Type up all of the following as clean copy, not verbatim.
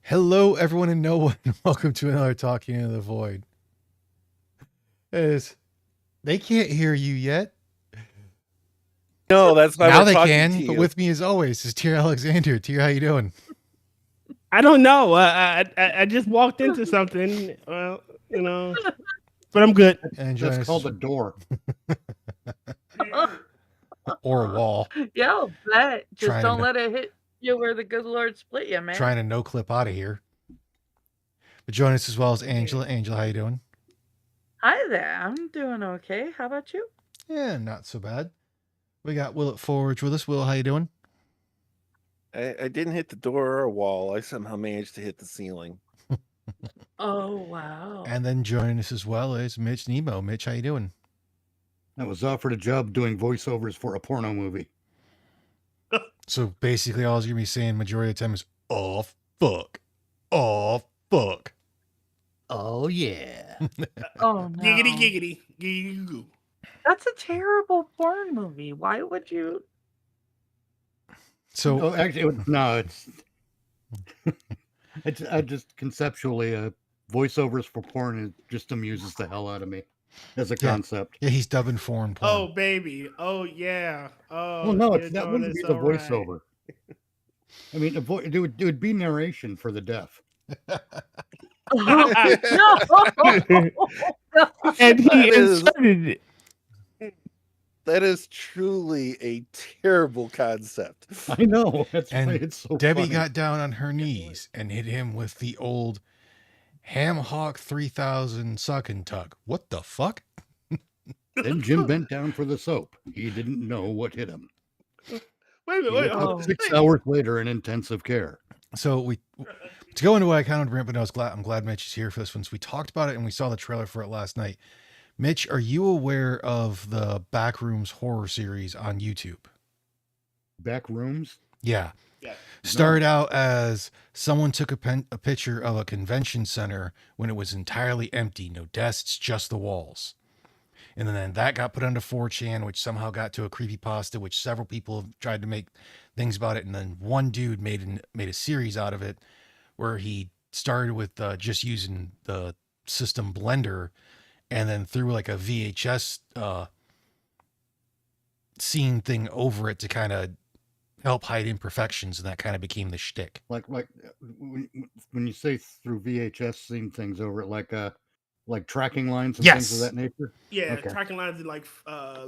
Hello, everyone and no one. Welcome to another Talking in the Void. They can't hear you yet. No, that's why Now we're they talking can, to but you. with me as always is Tier Alexander. Tier, how you doing? I don't know. I just walked into something. Well, but I'm good. And That's join us called a door. or a wall. Yeah, I'll bet. Just Trying don't to- let it hit you where the good Lord split you, man. Trying to no clip out of here. But join us as well as Angela. Angela, how you doing? Hi there. I'm doing okay. How about you? Yeah, not so bad. We got Will at Forge with us. Will, how you doing? I didn't hit the door or a wall. I somehow managed to hit the ceiling. Oh, wow. And then joining us as well is Mitch Nemo. Mitch, how you doing? I was offered a job doing voiceovers for a porno movie. So basically, all I was gonna be saying majority of the time is "oh fuck, oh fuck." Oh yeah. Oh, no. Giggity, giggity, goo. That's a terrible porn movie. Why would you? So Oh, actually, no, I just conceptually, voiceovers for porn just amuses the hell out of me as a concept. yeah, he's dubbing foreign porn. Oh baby. Oh yeah. Oh. Well, no, you're that doing wouldn't it be so the right. voiceover. I mean, it would be narration for the deaf. No. And he That is- inserted it. That is truly a terrible concept. I know. That's And why it's so Debbie funny. got down on her knees and hit him with the old Ham Hawk 3000 suck and tug. What the fuck? Then Jim bent down for the soap. He didn't know what hit him. Wait a He minute. Wait, woke hold up on. 6 hours later in intensive care. So to go into what I kind of but I'm glad Mitch is here for this one. So we talked about it and we saw the trailer for it last night. Mitch, are you aware of the Backrooms horror series on YouTube? Back rooms? Yeah. Yeah. Started out as someone took a picture of a convention center when it was entirely empty, no desks, just the walls. And then that got put onto 4chan, which somehow got to a creepypasta, which several people have tried to make things about it. And then one dude made a series out of it where he started with just using the system Blender and then threw like a VHS scene thing over it to kind of help hide imperfections, and that kind of became the shtick. Like when you say through VHS, seeing things over it, like tracking lines and things of that nature. Yeah, Okay. tracking lines are like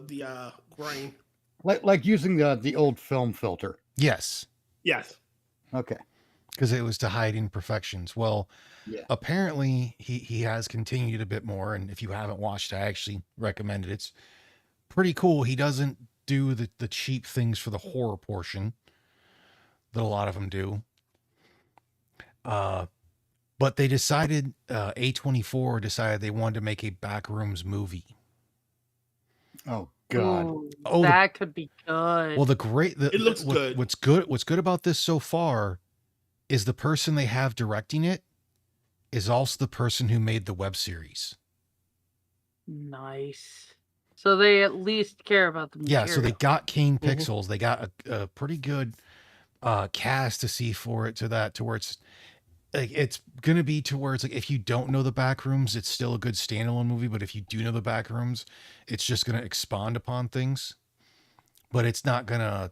the grain. Like using the old film filter. Yes, Yes. Okay. because it was to hide imperfections. Well, Yeah. apparently he has continued a bit more, and if you haven't watched it, I actually recommend it. It's pretty cool. He doesn't do the cheap things for the horror portion that a lot of them do. But they decided, A24 decided they wanted to make a Backrooms movie. Oh God. Ooh, Oh, that could be good. Well, It looks good. What's good about this so far is the person they have directing it is also the person who made the web series. Nice. So they at least care about the material. Yeah, so they got Kane Mhm. Pixels. They got a pretty good cast to see for it to where it's like it's gonna be to where it's like if you don't know the Backrooms, it's still a good standalone movie. But if you do know the Backrooms, it's just gonna expand upon things. But it's not gonna.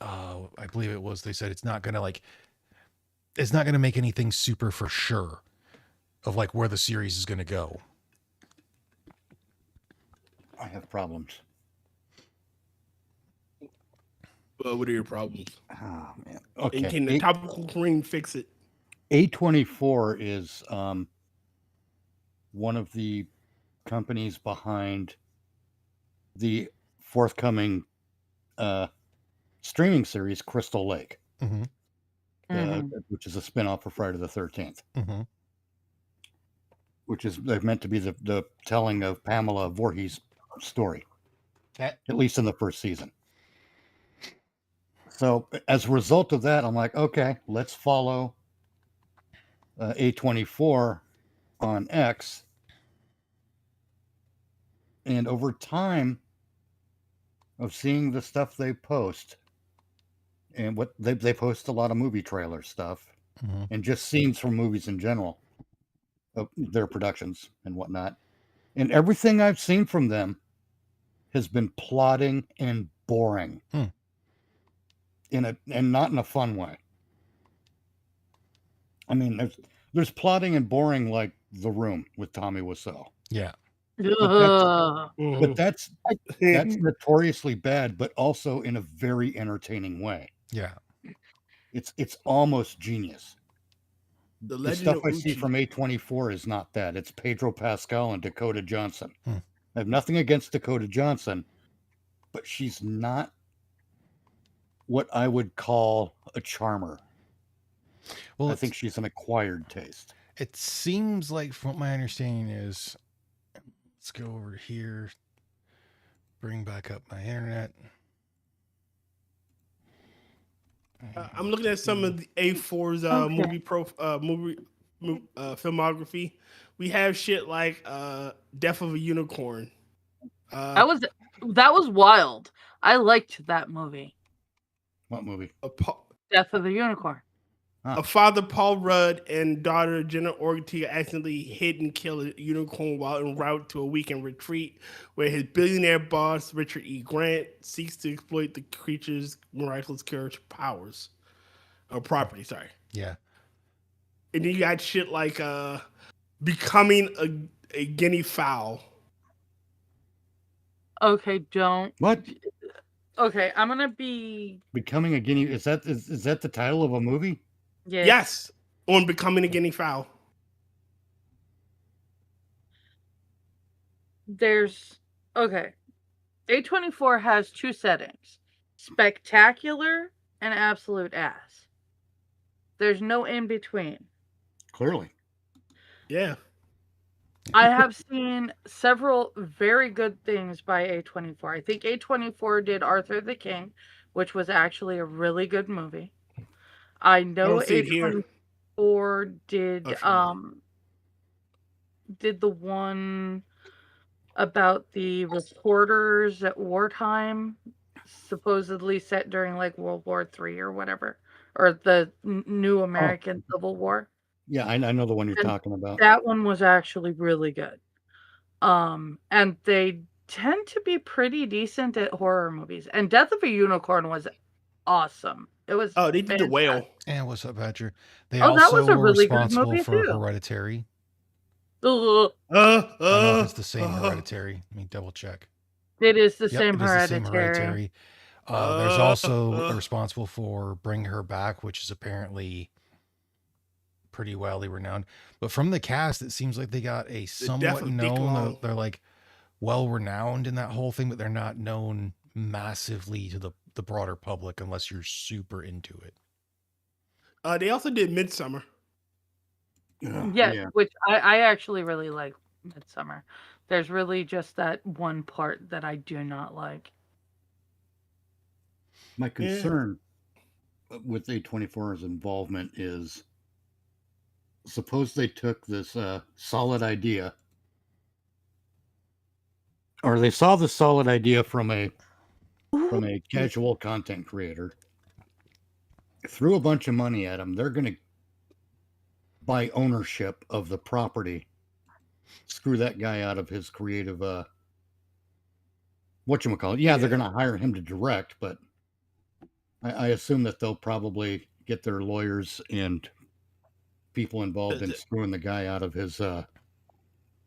I believe it was. They said it's not gonna it's not gonna make anything super for sure of like where the series is gonna go. I have problems. What are your problems? Oh man. And Okay. can the topical cream fix it? A24 is one of the companies behind the forthcoming streaming series Crystal Lake, Mm-hmm. which is a spinoff of Friday the 13th, Mm-hmm. which is they're meant to be the telling of Pamela Voorhees' story, at least in the first season. So as a result of that, I'm like, okay, let's follow A24 on X. And over time of seeing the stuff they post, and what they post a lot of movie trailer stuff, Mhm. and just scenes from movies in general, of their productions and whatnot. And everything I've seen from them has been plotting and boring, Hmm. and not in a fun way. I mean, there's plotting and boring like The Room with Tommy Wiseau, Yeah. Ugh. but that's Mhm. notoriously bad, but also in a very entertaining way. Yeah. It's almost genius. The The Legend stuff of I see Uchi. from A24 is not that. It's Pedro Pascal and Dakota Johnson. Hmm. I have nothing against Dakota Johnson, but she's not what I would call a charmer. Well, I think she's an acquired taste. it seems like, from what my understanding is, let's go over here, bring back up my internet. I'm looking at some of the A4's Okay. filmography. We have shit like Death of a Unicorn. That was wild. I liked that movie, What movie? Death of the Unicorn. A father, Paul Rudd, and daughter, Jenna Ortega, accidentally hit and killed a unicorn while en route to a weekend retreat where his billionaire boss, Richard E. Grant, seeks to exploit the creature's miraculous cure powers. Or property, sorry. Yeah. And then you got shit like Becoming a Guinea Fowl. Okay, don't. What? Okay, I'm gonna be. Becoming a Guinea? Is that the title of a movie? Yeah. Yes, on Becoming a Guinea Fowl. There's okay. A24 has two settings: spectacular and absolute ass. There's no in between. Clearly. Yeah. I have seen several very good things by A24. I think A24 did Arthur the King, which was actually a really good movie. I know don't see it here. A24 did Oh, did the one about the reporters at wartime, supposedly set during like World War III or whatever, or the new American Civil War. Yeah, I know the one you're And talking about. That one was actually really good. And they tend to be pretty decent at horror movies. And Death of a Unicorn was awesome. It was Oh, they did The Whale. fantastic. And what's up, Badger? They Oh, that also was a were really good responsible movie, for too. Hereditary. Ugh, I don't know if it's the same Hereditary. Let me double check. it is the Yep, same it is the same Hereditary. Hereditary. There's also responsible for Bring Her Back, which is apparently pretty widely renowned. But from the cast, it seems like they got a somewhat of Dick known. Long. They're like well renowned in that whole thing, but they're not known massively to the broader public unless you're super into it. They also did Midsummer. Yes, which I actually really like Midsummer. There's really just that one part that I do not like. My concern with A24's involvement is, suppose they took this solid idea, or they saw the solid idea from a casual content creator, threw a bunch of money at them. They're going to buy ownership of the property, screw that guy out of his creative whatchamacallit. Yeah, they're going to hire him to direct, but I assume that they'll probably get their lawyers and people involved in screwing the guy out of his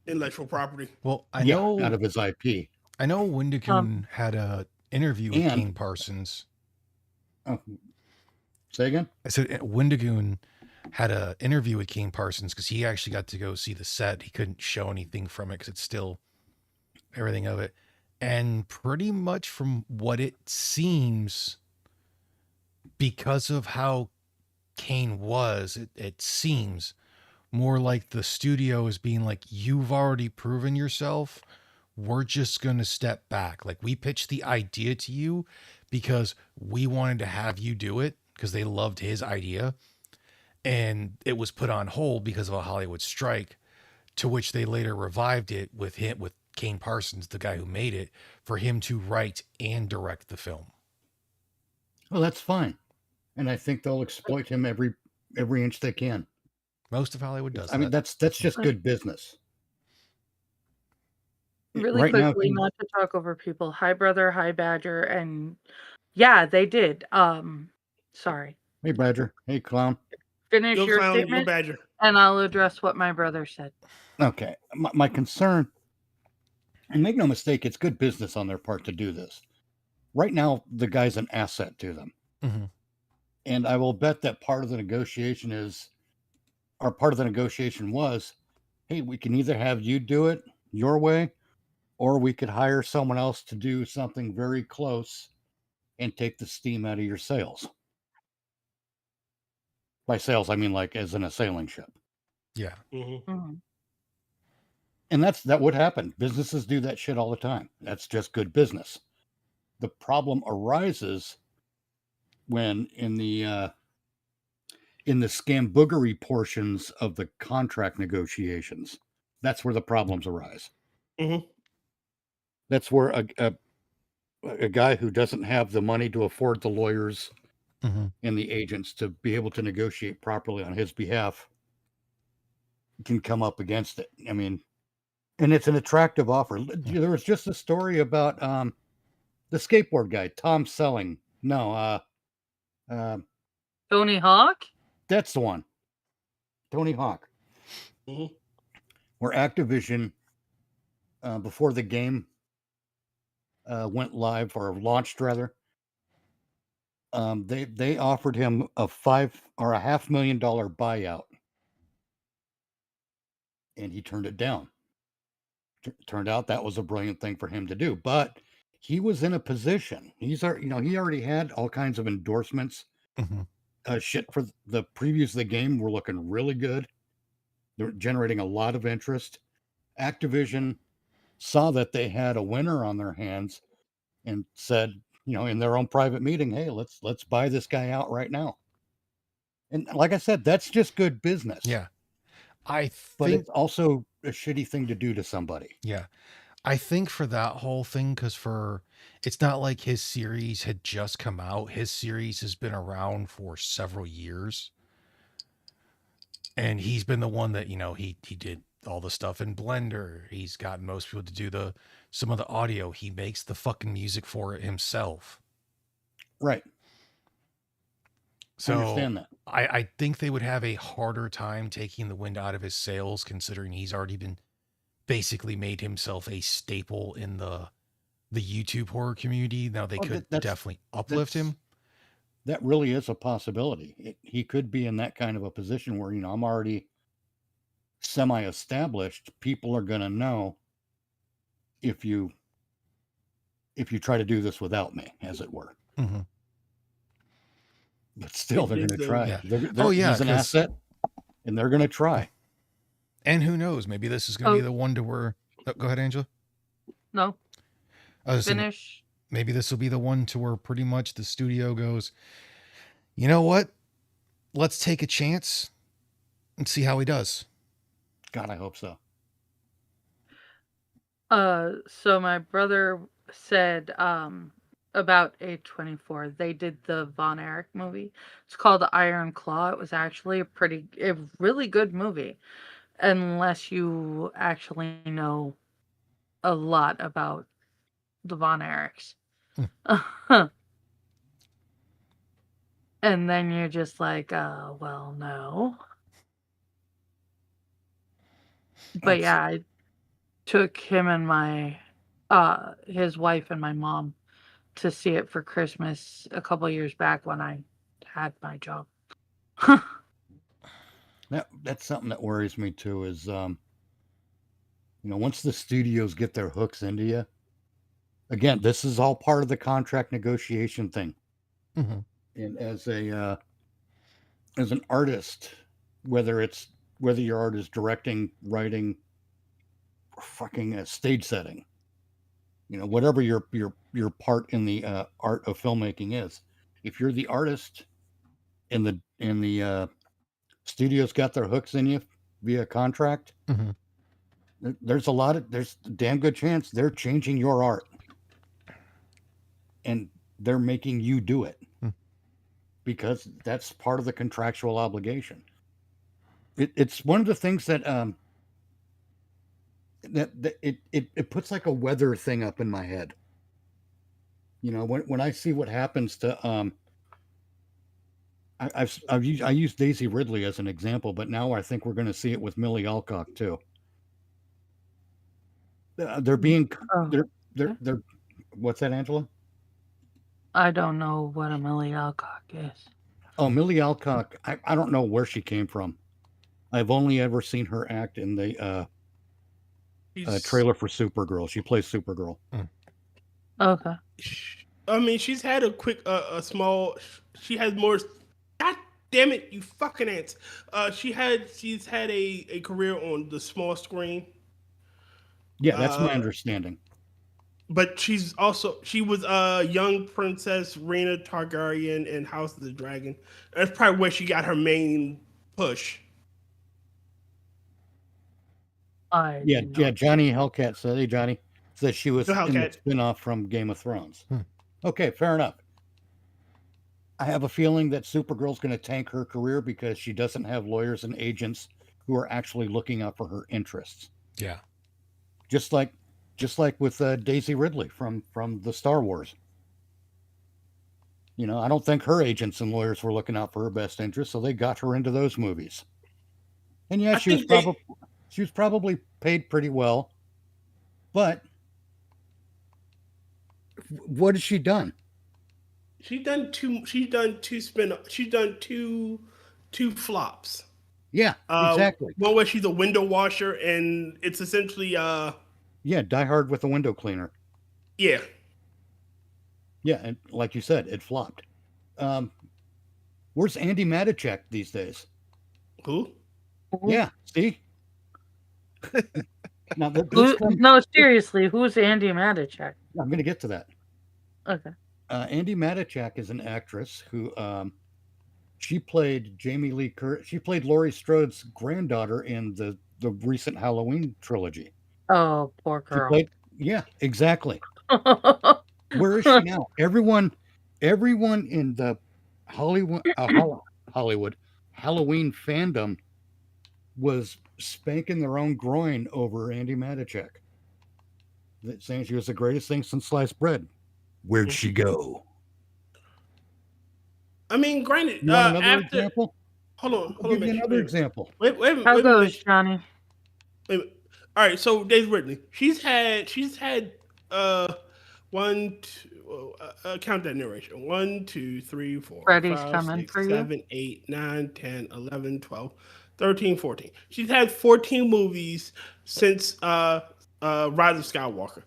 intellectual property. Well, I know out of his IP. I know Wendigoon had a interview with King Parsons. Oh, say again? I said Wendigoon had an interview with King Parsons because he actually got to go see the set. He couldn't show anything from it because it's still everything of it. And pretty much from what it seems, because of how Kane was, it seems more like the studio is being like, you've already proven yourself. We're just going to step back. Like, we pitched the idea to you because we wanted to have you do it because they loved his idea. And it was put on hold because of a Hollywood strike, to which they later revived it with Kane Parsons, the guy who made it, for him to write and direct the film. Well, that's fine. And I think they'll exploit him every inch they can. Most of Hollywood does I mean, that. that's just Right. good business. Really Right now, quickly, not to talk over people. Hi, brother. Hi, Badger. And yeah, they did. Sorry. hey Badger, hey clown. Finish Go your clown, go statement, badger. and I'll address what my brother said. Okay, my concern, and make no mistake, it's good business on their part to do this. Right now, the guy's an asset to them, Mhm. and I will bet that part of the negotiation was, hey, we can either have you do it your way, or we could hire someone else to do something very close and take the steam out of your sails. By sails, I mean like as in a sailing ship. Yeah. Mhm. And that would happen. Businesses do that shit all the time. That's just good business. The problem arises when in the scamboogery portions of the contract negotiations. That's where the problems arise. Mhm. That's where a guy who doesn't have the money to afford the lawyers Mhm. and the agents to be able to negotiate properly on his behalf can come up against it. I mean, and it's an attractive offer. There was just a story about the skateboard guy, Tom Selling. No, Tony Hawk? that's the one. Tony Hawk. Mhm. Where Activision, before the game went live or launched rather, they offered him a $500,000 buyout, and he turned it down. Turned out that was a brilliant thing for him to do, but he was in a position. He already had all kinds of endorsements. Mhm. Shit for the previews of the game were looking really good. They're generating a lot of interest. Activision saw that they had a winner on their hands and said, in their own private meeting, hey, let's buy this guy out right now. And like I said, that's just good business. Yeah. I But think it's also a shitty thing to do to somebody. yeah. I think for that whole thing, because it's not like his series had just come out. His series has been around for several years. And he's been the one that, he did all the stuff in Blender. He's gotten most people to do some of the audio. He makes the fucking music for it himself. Right. So Understand that. I think they would have a harder time taking the wind out of his sails, considering he's already been basically made himself a staple in the YouTube horror community. Now they could definitely uplift him. That really is a possibility. He could be in that kind of a position where, I'm already semi-established. People are going to know if you try to do this without me, as it were. Mm-hmm. But still, they're going to try. Yeah. He's an asset, and they're going to try. And who knows? Maybe this is going to be the one to where. Oh, go ahead, Angela. No. Finish. Maybe this will be the one to where pretty much the studio goes, you know what? Let's take a chance and see how he does. God, I hope so. So my brother said about A24. They did the Von Erich movie. It's called The Iron Claw. It was actually a really good movie, unless you actually know a lot about the Von Erichs. And then you're just like, well, no. But yeah, I took him and his wife and my mom to see it for Christmas a couple years back when I had my job. That's something that worries me too. Is once the studios get their hooks into you, again, this is all part of the contract negotiation thing. Mm-hmm. And as an artist, whether your art is directing, writing, or fucking stage setting, whatever your part in the art of filmmaking is, if you're the artist and the studios got their hooks in you via contract, mm-hmm. there's a damn good chance they're changing your art and they're making you do it. because that's part of the contractual obligation. It's one of the things that it puts like a weather thing up in my head. You know, when I see what happens to I used Daisy Ridley as an example, but now I think we're going to see it with Millie Alcock too. They're being Oh, they're what's that, Angela? I don't know what a Millie Alcock is. Oh, Millie Alcock. I don't know where she came from. I've only ever seen her act in the She's- trailer for Supergirl. She plays Supergirl. Okay. I mean, she's had a small. She has more. God damn it, you fucking ants! She's had a career on the small screen, Yeah, that's my Uh, understanding. but she was young Princess Rhaena Targaryen in House of the Dragon. That's probably where she got her main push. Yeah, do yeah. not- Johnny Hellcat said, "Hey, Johnny," said she was The in the Hellcat. spinoff from Game of Thrones. Hmm. Okay, fair enough. I have a feeling that Supergirl's going to tank her career because she doesn't have lawyers and agents who are actually looking out for her interests. Yeah. Just like with Daisy Ridley from the Star Wars. You know, I don't think her agents and lawyers were looking out for her best interests, so they got her into those movies. And yeah, I think they- she was probably paid pretty well, but what has she done? She's done two. She's done two flops. Yeah, exactly. One where she's a window washer, and it's essentially Yeah, Die Hard with a window cleaner. yeah. Yeah, and like you said, it flopped. Where's Andy Matichak these days? Who? Yeah, see? Now, this comes, No, seriously, who's Andy Matichak? I'm going to get to that. Okay. Andy Matichak is an actress who she played Jamie Lee Curtis. She played Laurie Strode's granddaughter in the recent Halloween trilogy. Oh, poor She girl. played, yeah, exactly. Where is she now? Everyone in the Hollywood Halloween fandom was spanking their own groin over Andy Matichak, saying she was the greatest thing since sliced bread. Where'd she go? I mean, granted, You want another after example? hold on, I'll hold on, give you another example. Wait, How wait a goes, minute. Johnny? Wait a minute. All right, so Daisy Ridley, she's had count that narration. 1, 2, 3, 4, Freddy's 5, coming 6, for you. 7, 8, 9, 10, 11, 12, 13, 14. She's had 14 movies since Rise of Skywalker.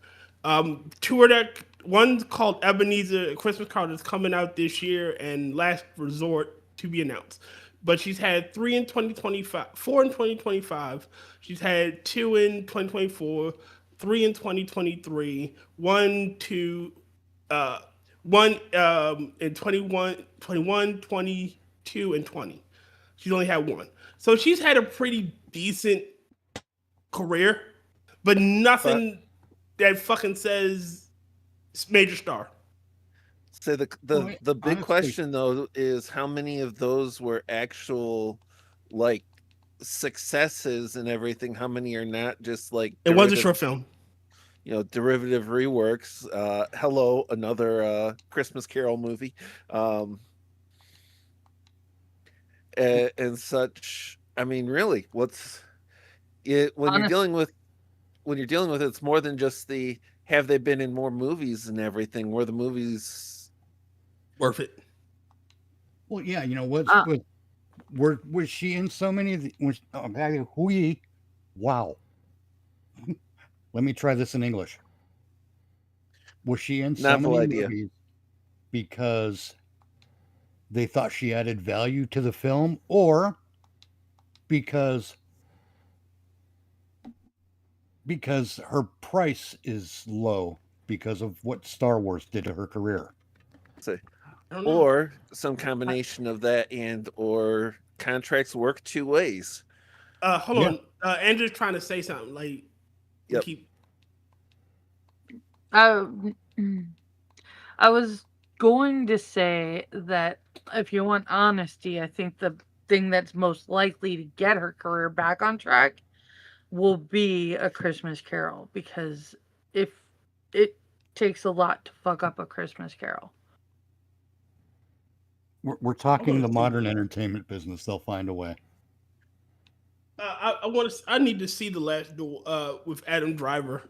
Two of that, one's called Ebenezer, A Christmas Card, is coming out this year, and Last Resort to be announced. But she's had 3 in 2025, 4 in 2025. She's had 2 in 2024, 3 in 2023, 1, 2, 1 in 21, 22, and 20. She's only had 1. So she's had a pretty decent career, but nothing that fucking says major star. So the Well, big honestly- question though is how many of those were actual like successes and everything? How many are not just like It was a derivative- short film. you know, derivative reworks. Hello, another Christmas Carol movie, and such. I mean, really, what's it when you're dealing with it's more than just the have they been in more movies and everything. Were the movies Worth it. Well, yeah, you know what? Uh, Was she in so many of the? Wow. Let me try this in English. Was she in so Novel many idea. movies because they thought she added value to the film, or because her price is low because of what Star Wars did to her career? I don't know. or some combination of that and or contracts work two ways. Hold Yeah. on. Andrew's trying to say something. Like, Yep. keep. I was going to say that if you want honesty, I think the thing that's most likely to get her career back on track will be A Christmas Carol, because if it takes a lot to fuck up A Christmas Carol. We're talking gonna the see modern that. entertainment business. They'll find a way. I want to. I need to see the last duel with Adam Driver.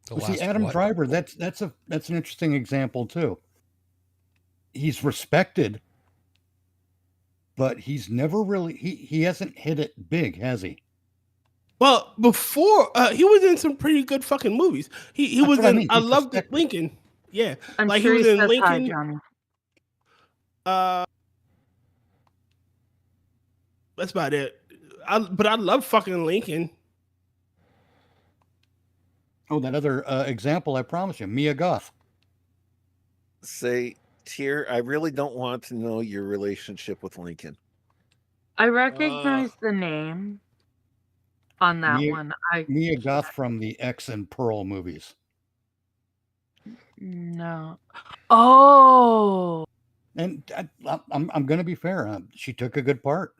The Well, see, last Adam what? Driver, that's an interesting example too. He's respected, but he's never really he hasn't hit it big, has he? Well, before he was in some pretty good fucking movies. He That's was what I in mean. I He's Loved respected. Lincoln. Yeah, I'm like sure he was he in says hi, Lincoln. Johnny. That's about it. But I love fucking Lincoln. Oh, that other example, I promise you, Mia Goth. Say, Tier, I really don't want to know your relationship with Lincoln. I recognize the name on that Mia, one. Mia Goth from the X and Pearl movies. No. Oh. And I'm going to be fair. She took a good part,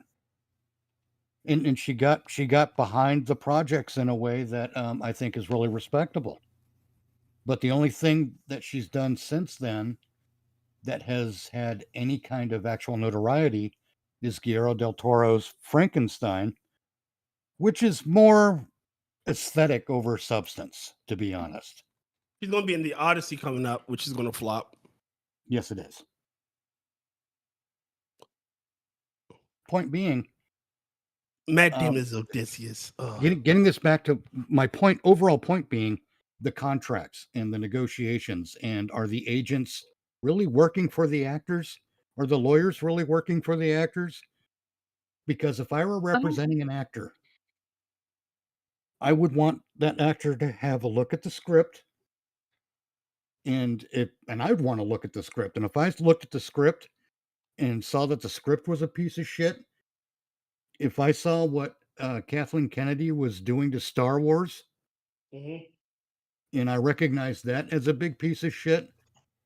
and she got behind the projects in a way that I think is really respectable. But the only thing that she's done since then that has had any kind of actual notoriety is Guillermo del Toro's Frankenstein, which is more aesthetic over substance, to be honest. He's gonna be in the Odyssey coming up, which is gonna flop. Yes, it is. Point being, Matt Damon is Odysseus. getting this back to my point, overall point being the contracts and the negotiations, and are the agents really working for the actors? Are the lawyers really working for the actors? Because if I were representing an actor, I would want that actor to have a look at the script, and I'd want to look at the script. And if I looked at the script and saw that the script was a piece of shit, if I saw what Kathleen Kennedy was doing to Star Wars, and I recognized that as a big piece of shit,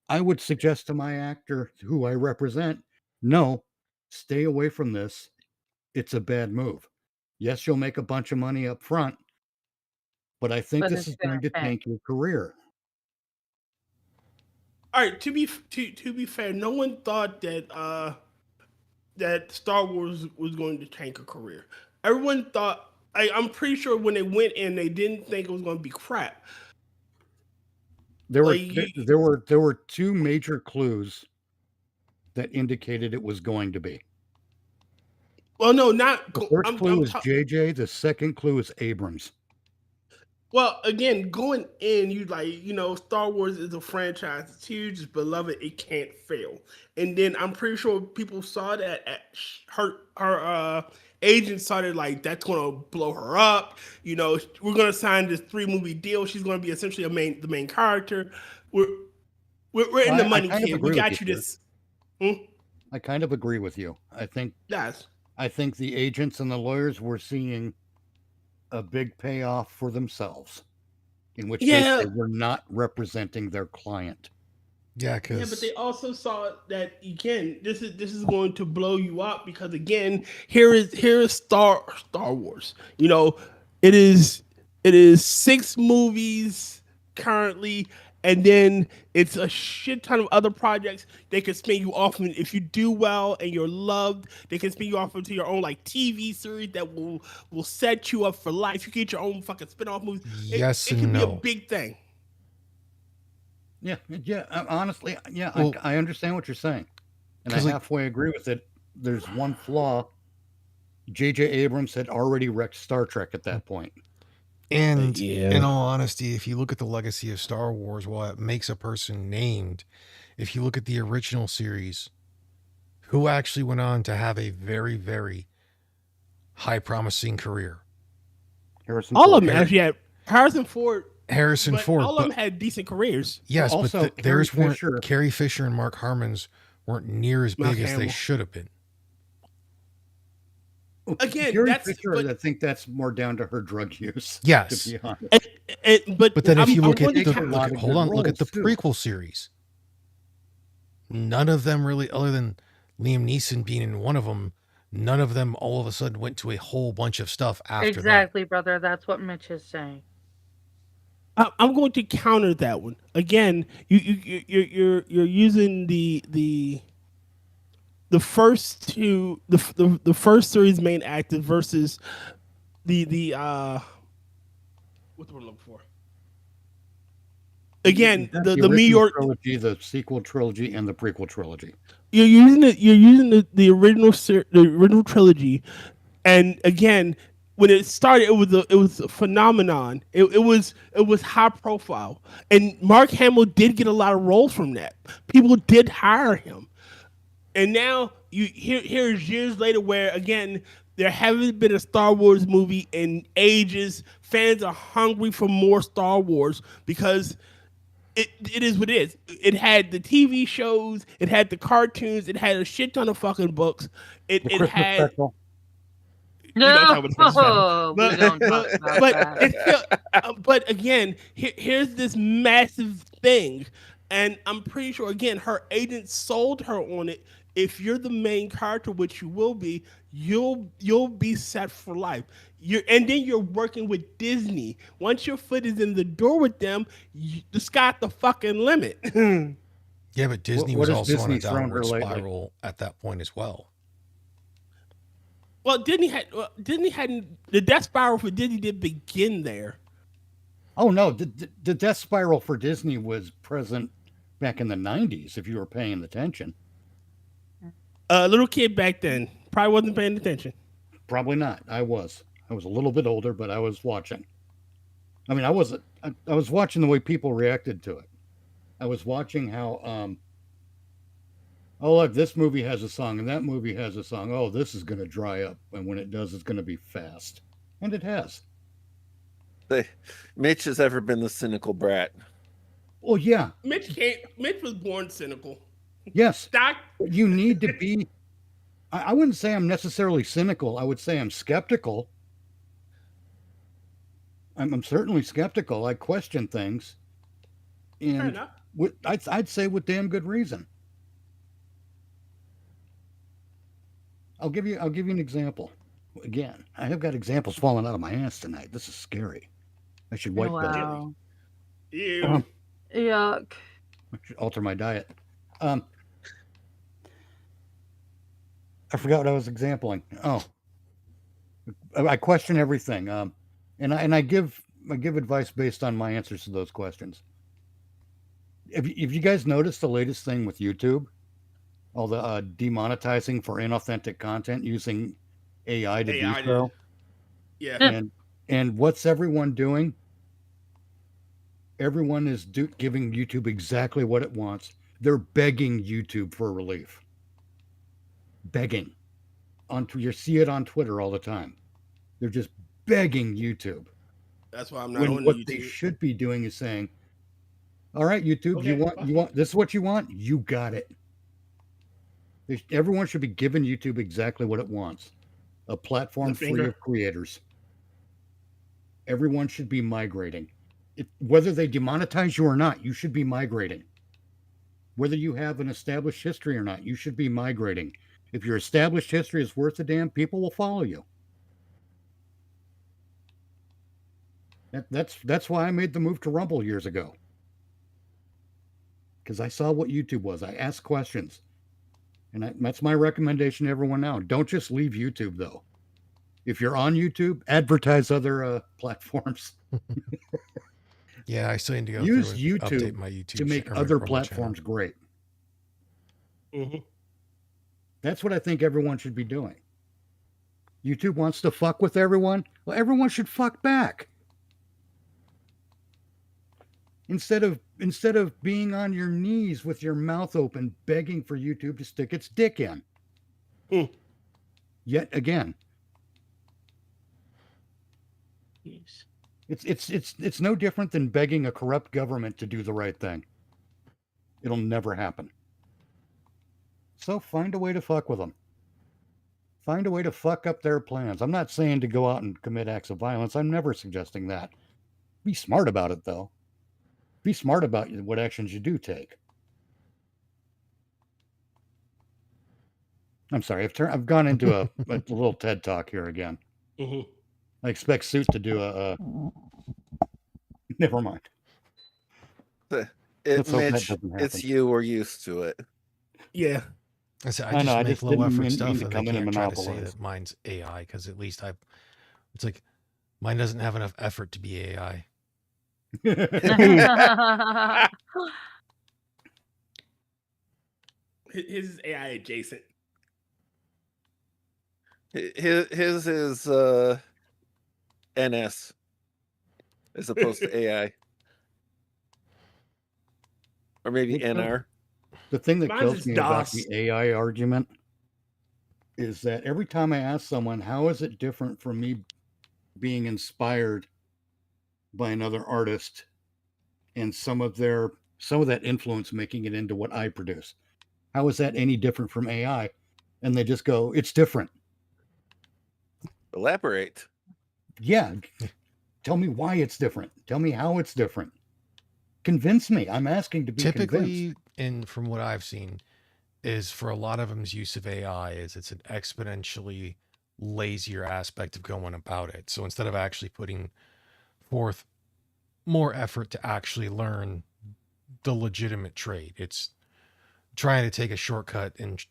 I would suggest to my actor who I represent, no, stay away from this. It's a bad move. Yes, you'll make a bunch of money up front, but I think But this it's is gonna going to tank. tank your career. All right. To be fair, no one thought that that Star Wars was going to tank a career. Everyone thought. I'm pretty sure when they went in, they didn't think it was going to be crap. There Like, were two major clues that indicated it was going to be. well, no, not. The first clue is JJ. The second clue is Abrams. Well, again, going in, Star Wars is a franchise. It's huge, it's beloved. It can't fail. And then I'm pretty sure people saw that her agent started like, that's going to blow her up. We're going to sign this 3-movie deal. She's going to be essentially the main character. We're in the money, kid. We got you this. I kind of agree with you. I think the agents and the lawyers were seeing a big payoff for themselves, in which case they were not representing their client. Yeah, because but they also saw that, again, this is going to blow you up, because again, here is Star Wars. It is 6 movies currently, and then it's a shit ton of other projects they can spin you off. And if you do well and you're loved, they can spin you off into your own like TV series that will set you up for life. You get your own fucking spin-off movies. Yes it and can be no. a big thing. Yeah. Honestly, yeah, well, I understand what you're saying, and I halfway agree with it. There's one flaw. J.J. Abrams had already wrecked Star Trek at that point. And in all honesty, if you look at the legacy of Star Wars, while it makes a person named, if you look at the original series, who actually went on to have a very, very high promising career? Harrison all Ford. of them actually had Harrison Ford. All of them had decent careers. Yes, also, but theirs weren't. Carrie Fisher and Mark Harmon's weren't near as big as they should have been. Again, Carrie that's Fisher, but I think that's more down to her drug use. Yes. To be honest. but But then if you look at going to the count- lot of hold good on, look at the roles, too. prequel series. None of them really, other than Liam Neeson being in one of them, none of them all of a sudden went to a whole bunch of stuff after Exactly, brother. That's what Mitch is saying. I'm going to counter that one again. You're using the first two the first series main actors versus the what's the word I'm looking for? Again, That's the New original York trilogy, the sequel trilogy, and the prequel trilogy. you're using the original trilogy, and again, when it started, it was a phenomenon. It was high profile, and Mark Hamill did get a lot of roles from that. People did hire him, and now here's years later where again there haven't been a Star Wars movie in ages. Fans are hungry for more Star Wars because it is what it is. It had the TV shows, it had the cartoons, it had a shit ton of fucking books. The It Christmas had special. don't talk about the Christmas special. We don't talk about but that. it's still, but again, here's this massive thing, and I'm pretty sure again her agent sold her on it. If you're the main character, which you will be, you'll be set for life. And then you're working with Disney. Once your foot is in the door with them, the sky's the fucking limit. Yeah, but Disney what was has also Disney on a thrown her downward lately? spiral at that point as well. Well, Disney hadn't the death spiral for Disney did begin there. Oh no, the death spiral for Disney was present back in the 90s. If you were paying attention, A little kid back then probably wasn't paying attention. probably not. I was a little bit older, but I was watching. I mean, I wasn't. I was watching the way people reacted to it. I was watching how, oh look, this movie has a song and that movie has a song. Oh, this is going to dry up, and when it does, it's going to be fast, and it has. Mitch has ever been the cynical brat. Well, yeah, Mitch was born cynical. yes. Doc, You need to be. I wouldn't say I'm necessarily cynical. I would say I'm skeptical. I'm certainly skeptical. I question things, fair and enough. I'd say with damn good reason. I'll give you an example. Again, I have got examples falling out of my ass tonight. This is scary. I should wipe that. Wow. Ew. Yuck. I should alter my diet. I forgot what I was exampling. Oh, I question everything. And I give advice based on my answers to those questions. If you guys noticed the latest thing with YouTube, all the demonetizing for inauthentic content using AI to AI do so, Yeah. and what's everyone doing? Everyone is giving YouTube exactly what it wants. They're begging YouTube for relief. Begging. You see it on Twitter all the time. They're just begging YouTube. That's why I'm not When on what YouTube. they should be doing is saying, "All right, YouTube, Okay, you want this is what you want? You got it." Everyone should be giving YouTube exactly what it wants. A platform The free finger. of creators. Everyone should be migrating. Whether they demonetize you or not, you should be migrating. Whether you have an established history or not, you should be migrating. If your established history is worth a damn, people will follow you. That's why I made the move to Rumble years ago. Because I saw what YouTube was. I asked questions. And that's my recommendation to everyone now. Don't just leave YouTube, though. If you're on YouTube, advertise other platforms. Yeah, I still need to go Use through and YouTube update my YouTube to make or my other Rumble channel. platforms great. Mhm. That's what I think everyone should be doing. YouTube wants to fuck with everyone. Well, everyone should fuck back. Instead of being on your knees with your mouth open, begging for YouTube to stick its dick in. Yet again, Jeez. it's no different than begging a corrupt government to do the right thing. It'll never happen. So find a way to fuck with them. Find a way to fuck up their plans. I'm not saying to go out and commit acts of violence. I'm never suggesting that. Be smart about it, though. Be smart about what actions you do take. I'm sorry. I've gone into a little TED talk here again. Mm-hmm. I expect Suit to do a never mind. Let's hope that Mitch, doesn't it's happen. you. We're used to it. Yeah. I said, I I know, I just make just low didn't effort mean stuff, to and they come in and can't try to say monopolize. that mine's AI because at least it's like mine doesn't have enough effort to be AI. His is AI adjacent. His is NS as opposed to AI, or maybe NR. The thing that Mine's kills is me about DOS. the AI argument is that every time I ask someone, how is it different from me being inspired by another artist and some of that influence making it into what I produce? How is that any different from AI? And they just go, it's different. Elaborate. Yeah. Tell me why it's different. Tell me how it's different. Convince me. I'm asking to be Typically, convinced. from what I've seen, is for a lot of them's use of AI is it's an exponentially lazier aspect of going about it. So instead of actually putting forth more effort to actually learn the legitimate trade, it's trying to take a shortcut. And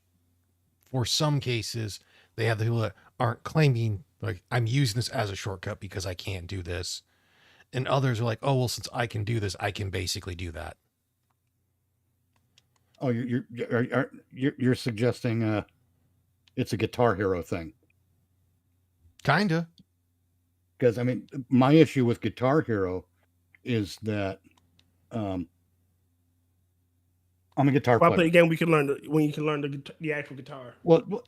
for some cases, they have the people that aren't claiming like I'm using this as a shortcut because I can't do this. And others are like, oh, well, since I can do this, I can basically do that. Oh, you're suggesting it's a Guitar Hero thing. Kinda. Because I mean, my issue with Guitar Hero is that I'm a guitar Why player. play a game when you can learn the actual guitar? Well,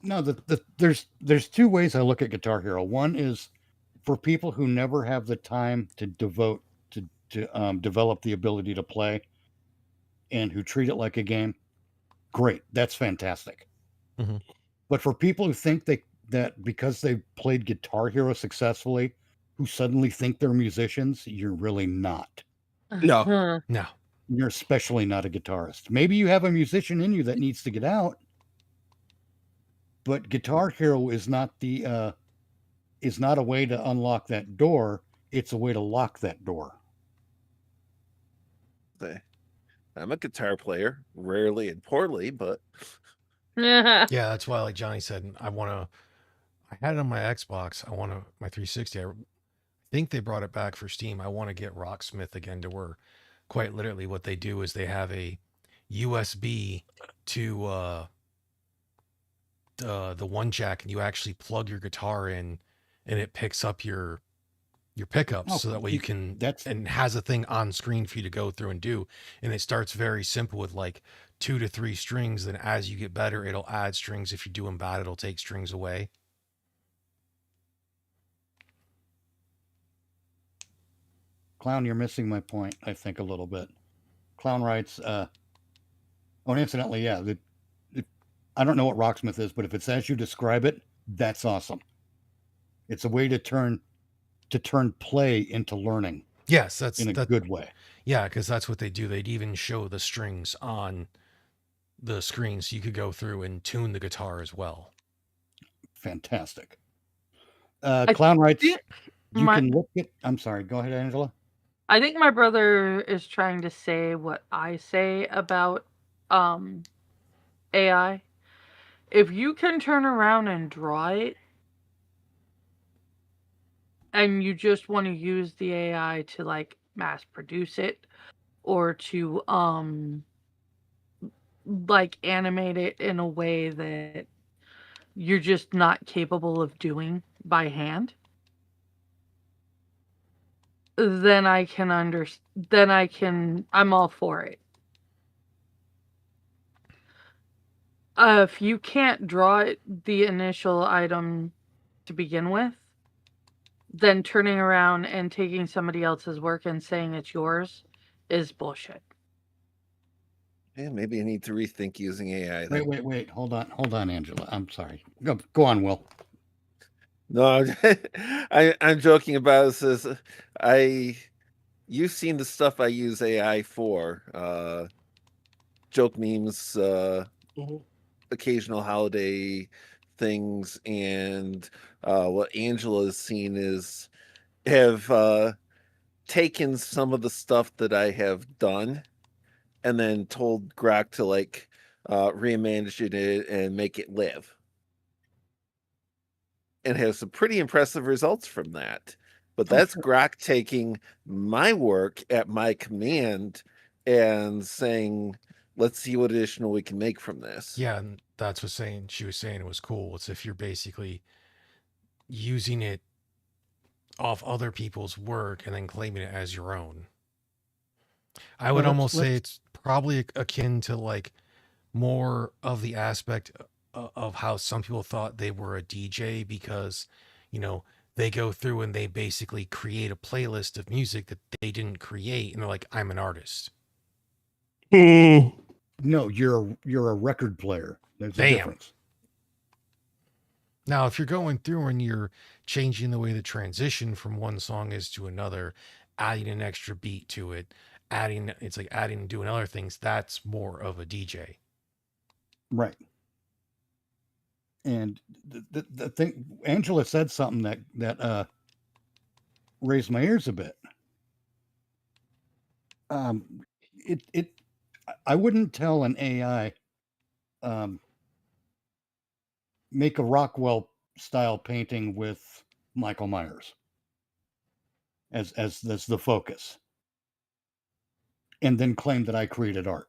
no. There's two ways I look at Guitar Hero. One is for people who never have the time to devote to develop the ability to play, and who treat it like a game. Great, that's fantastic. Mhm. But for people who think that because they played Guitar Hero successfully, who suddenly think they're musicians, you're really not. No. No. You're especially not a guitarist. Maybe you have a musician in you that needs to get out, but Guitar Hero is not a way to unlock that door. It's a way to lock that door. I'm a guitar player, rarely and poorly, but Yeah, that's why, like Johnny said, I had it on my Xbox. My 360. I think they brought it back for Steam. I want to get Rocksmith again, to where quite literally what they do is they have a USB to the one jack, and you actually plug your guitar in, and it picks up your pickups, so that way you can and has a thing on screen for you to go through and do. And it starts very simple with like 2 to 3 strings. Then as you get better, it'll add strings. If you're doing bad, it'll take strings away. Clown, you're missing my point, I think, a little bit. Clown writes, and incidentally, yeah, I don't know what Rocksmith is, but if it's as you describe it, that's awesome. It's a way to turn play into learning. Yes, that's in a good way. Yeah, because that's what they do. They'd even show the strings on the screen, so you could go through and tune the guitar as well. Fantastic. Clown writes, you can look at. I'm sorry. Go ahead, Angela. I think my brother is trying to say what I say about AI. If you can turn around and draw it, and you just want to use the AI to like mass produce it, or to like animate it in a way that you're just not capable of doing by hand, then I'm all for it. If you can't draw the initial item to begin with, then turning around and taking somebody else's work and saying it's yours is bullshit. Yeah, maybe I need to rethink using AI. Then. Wait. Hold on, Angela. I'm sorry. Go on, Will. No, I'm joking about this. You've seen the stuff I use AI for. Joke memes, occasional holiday things, and what Angela's seen is have taken some of the stuff that I have done and then told Grok to like reimagine it and make it live. And have some pretty impressive results from that. But that's Grok taking my work at my command and saying, let's see what additional we can make from this. Yeah, and that's what she was saying it was cool. It's if you're basically using it off other people's work and then claiming it as your own. I would almost say it's probably akin to like more of the aspect of how some people thought they were a DJ because, you know, they go through and they basically create a playlist of music that they didn't create, and they're like, "I'm an artist." No, you're a record player. There's a difference. Now, if you're going through and you're changing the way the transition from one song is to another, adding an extra beat to it, adding and doing other things, that's more of a DJ. Right. And the thing, Angela said something that raised my ears a bit. I wouldn't tell an AI make a Rockwell style painting with Michael Myers as the focus, and then claim that I created art.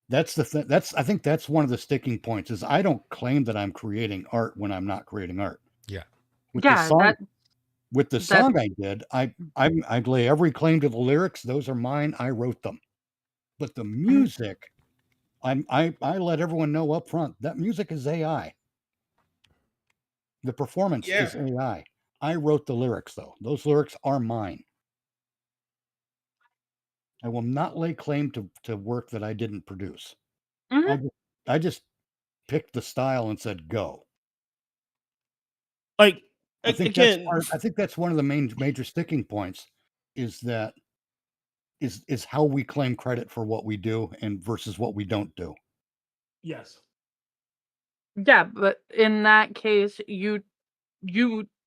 That's the thing. I think that's one of the sticking points is I don't claim that I'm creating art when I'm not creating art. Yeah. With the song I did, I lay every claim to the lyrics. Those are mine. I wrote them. But the music, I let everyone know up front that music is AI. The performance is AI. I wrote the lyrics though. Those lyrics are mine. I will not lay claim to work that I didn't produce. I just picked the style and said go. Like I think that's one of the major sticking points is that is how we claim credit for what we do and versus what we don't do. Yes. Yeah, but in that case, you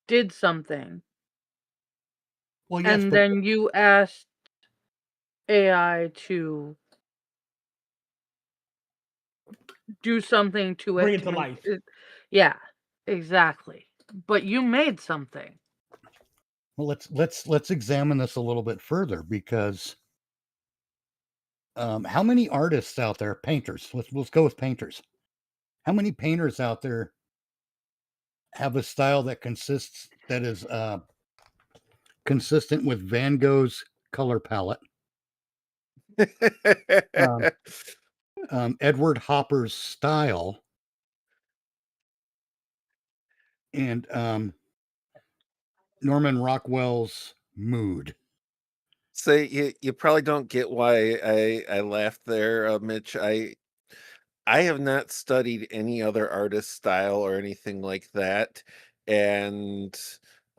did something. Well, yes, and then you asked AI to do something to bring it to life. Yeah, exactly. But you made something. Well, let's examine this a little bit further because how many artists out there, painters? Let's go with painters. How many painters out there have a style that is consistent with Van Gogh's color palette? Edward Hopper's style, and Norman Rockwell's mood. So you probably don't get why I laughed there, Mitch. I have not studied any other artist style or anything like that, and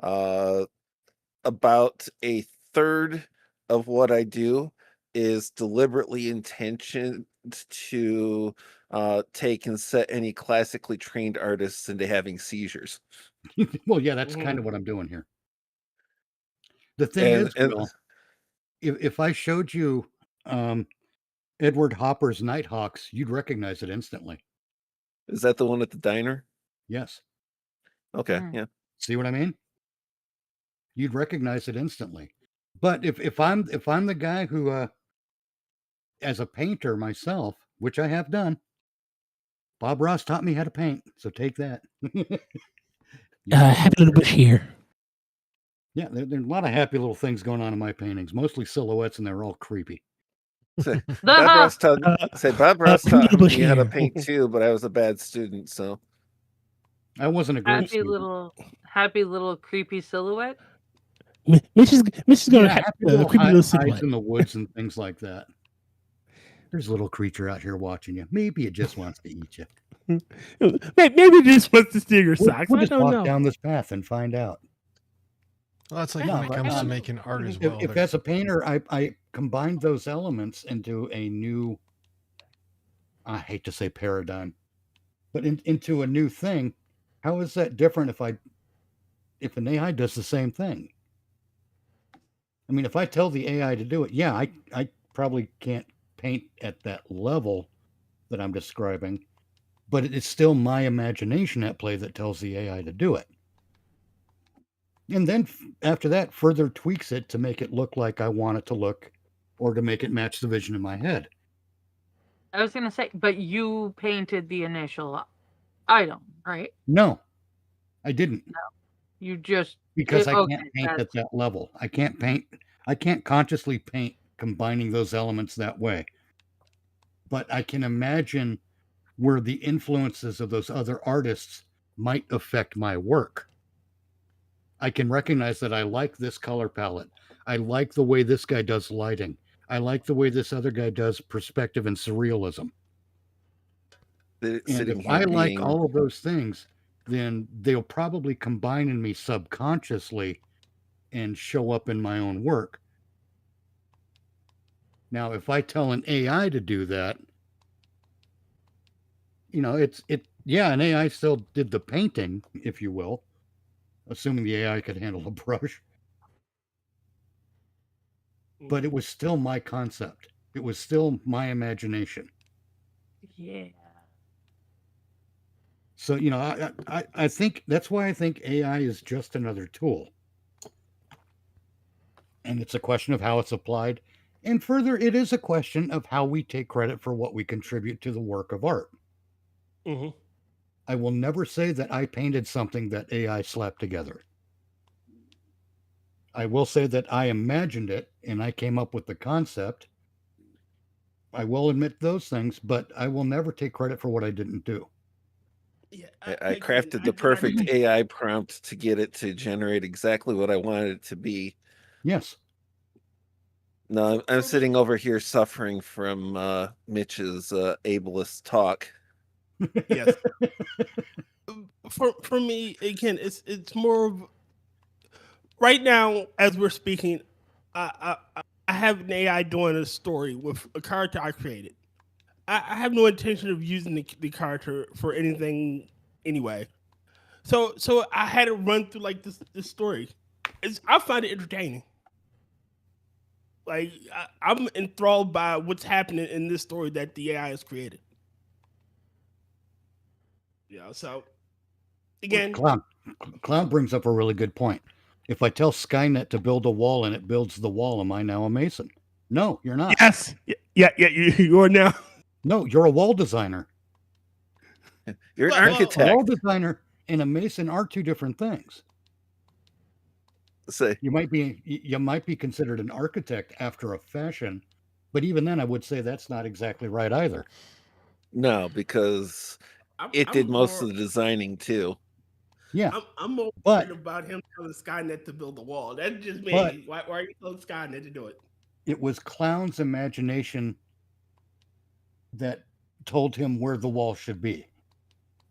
about a third of what I do is deliberately intentioned to take and set any classically trained artists into having seizures. Well, yeah, that's kind of what I'm doing here. The thing is, Will, if I showed you Edward Hopper's Nighthawks, you'd recognize it instantly. Is that the one at the diner? Yes. Okay, yeah. See what I mean? You'd recognize it instantly. But if I'm the guy who as a painter myself, which I have done, Bob Ross taught me how to paint, so take that. Happy little bush here. Yeah, there's a lot of happy little things going on in my paintings, mostly silhouettes, and they're all creepy. Bob Ross taught me how to paint too, but I was a bad student, so I wasn't a great happy little creepy silhouette. Mitch is going to have creepy little silhouette in the woods and things like that. There's a little creature out here watching you. Maybe it just wants to eat you. Maybe this wants to steal your socks. We'll I just don't walk know. down this path and find out. Well, that's like No, when it but comes I to don't- making art as If, well. if as a painter, I combined those elements into a new, I hate to say paradigm, but into a new thing. How is that different if an AI does the same thing? I mean, if I tell the AI to do it, yeah, I probably can't paint at that level that I'm describing, but it's still my imagination at play that tells the AI to do it. And then after that, further tweaks it to make it look like I want it to look, or to make it match the vision in my head. I was gonna say, but you painted the initial item, right? No, I didn't, You just because I okay, can't paint at that's- that level. I can't consciously paint combining those elements that way. But I can imagine where the influences of those other artists might affect my work. I can recognize that I like this color palette. I like the way this guy does lighting. I like the way this other guy does perspective and surrealism. And Sitting if here I like being, all of those things, then they'll probably combine in me subconsciously and show up in my own work. Now, if I tell an AI to do that, an AI still did the painting, if you will, assuming the AI could handle a brush, but it was still my concept. It was still my imagination. Yeah. So, I think that's why I think AI is just another tool. And it's a question of how it's applied. And further, it is a question of how we take credit for what we contribute to the work of art. Mhm. I will never say that I painted something that AI slapped together. I will say that I imagined it and I came up with the concept. I will admit those things, but I will never take credit for what I didn't do. Yeah, I crafted the I perfect did- AI prompt to get it to generate exactly what I wanted it to be. Yes. No, I'm sitting over here suffering from Mitch's ableist talk. Yes. For me, again, it's more of right now as we're speaking. I have an AI doing a story with a character I created. I have no intention of using the character for anything anyway. So I had to run through like this story. I find it entertaining. Like I'm enthralled by what's happening in this story that the AI has created. Yeah. So again, Clown brings up a really good point. If I tell Skynet to build a wall and it builds the wall, am I now a mason? No, you're not. yes, yeah. You are now. No, you're a wall designer. You're an Well, A wall architect. designer and a mason are two different things. Say, You might be considered an architect after a fashion, but even then I would say that's not exactly right either. no, because it did most of the designing too. Yeah. I'm more But- worried about him telling Skynet to build the wall. That's just me. But- Why are you telling Skynet to do it? It was Clown's imagination that told him where the wall should be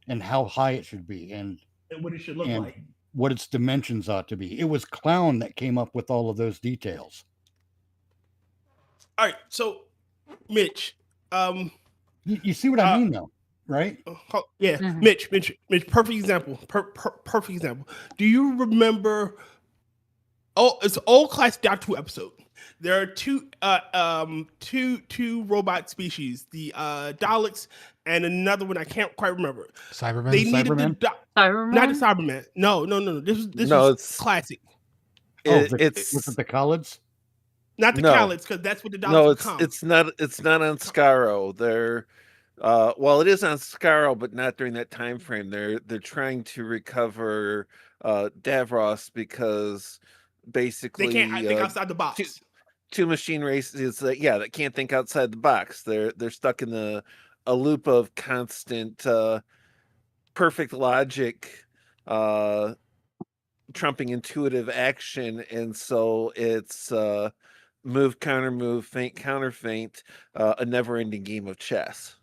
and how high it should be and And what it should look And- like. what its dimensions ought to be. It was Clown that came up with all of those details. All right, so Mitch, You see what I Uh, mean, though, right? yeah, Mhm. Mitch, perfect example. Perfect example. Do you remember? Oh, it's an old class Doctor Who episode. There are two robot species, the Daleks and another one I can't quite remember. Cybermen. They needed Cybermen? Cyberman? not the Cyberman. No. This No, was it's- classic. Was It's it the Khalids? Not the No. Khaleds, because that's what the Daleks no, become. it's not on Skaro. They're well, it is on Skaro, but not during that time frame. They're trying to recover Davros because basically they can't think outside the box. two machine races that can't think outside the box. They're stuck in a loop of constant perfect logic trumping intuitive action, and so it's move, counter move, feint, counter feint, a never-ending game of chess.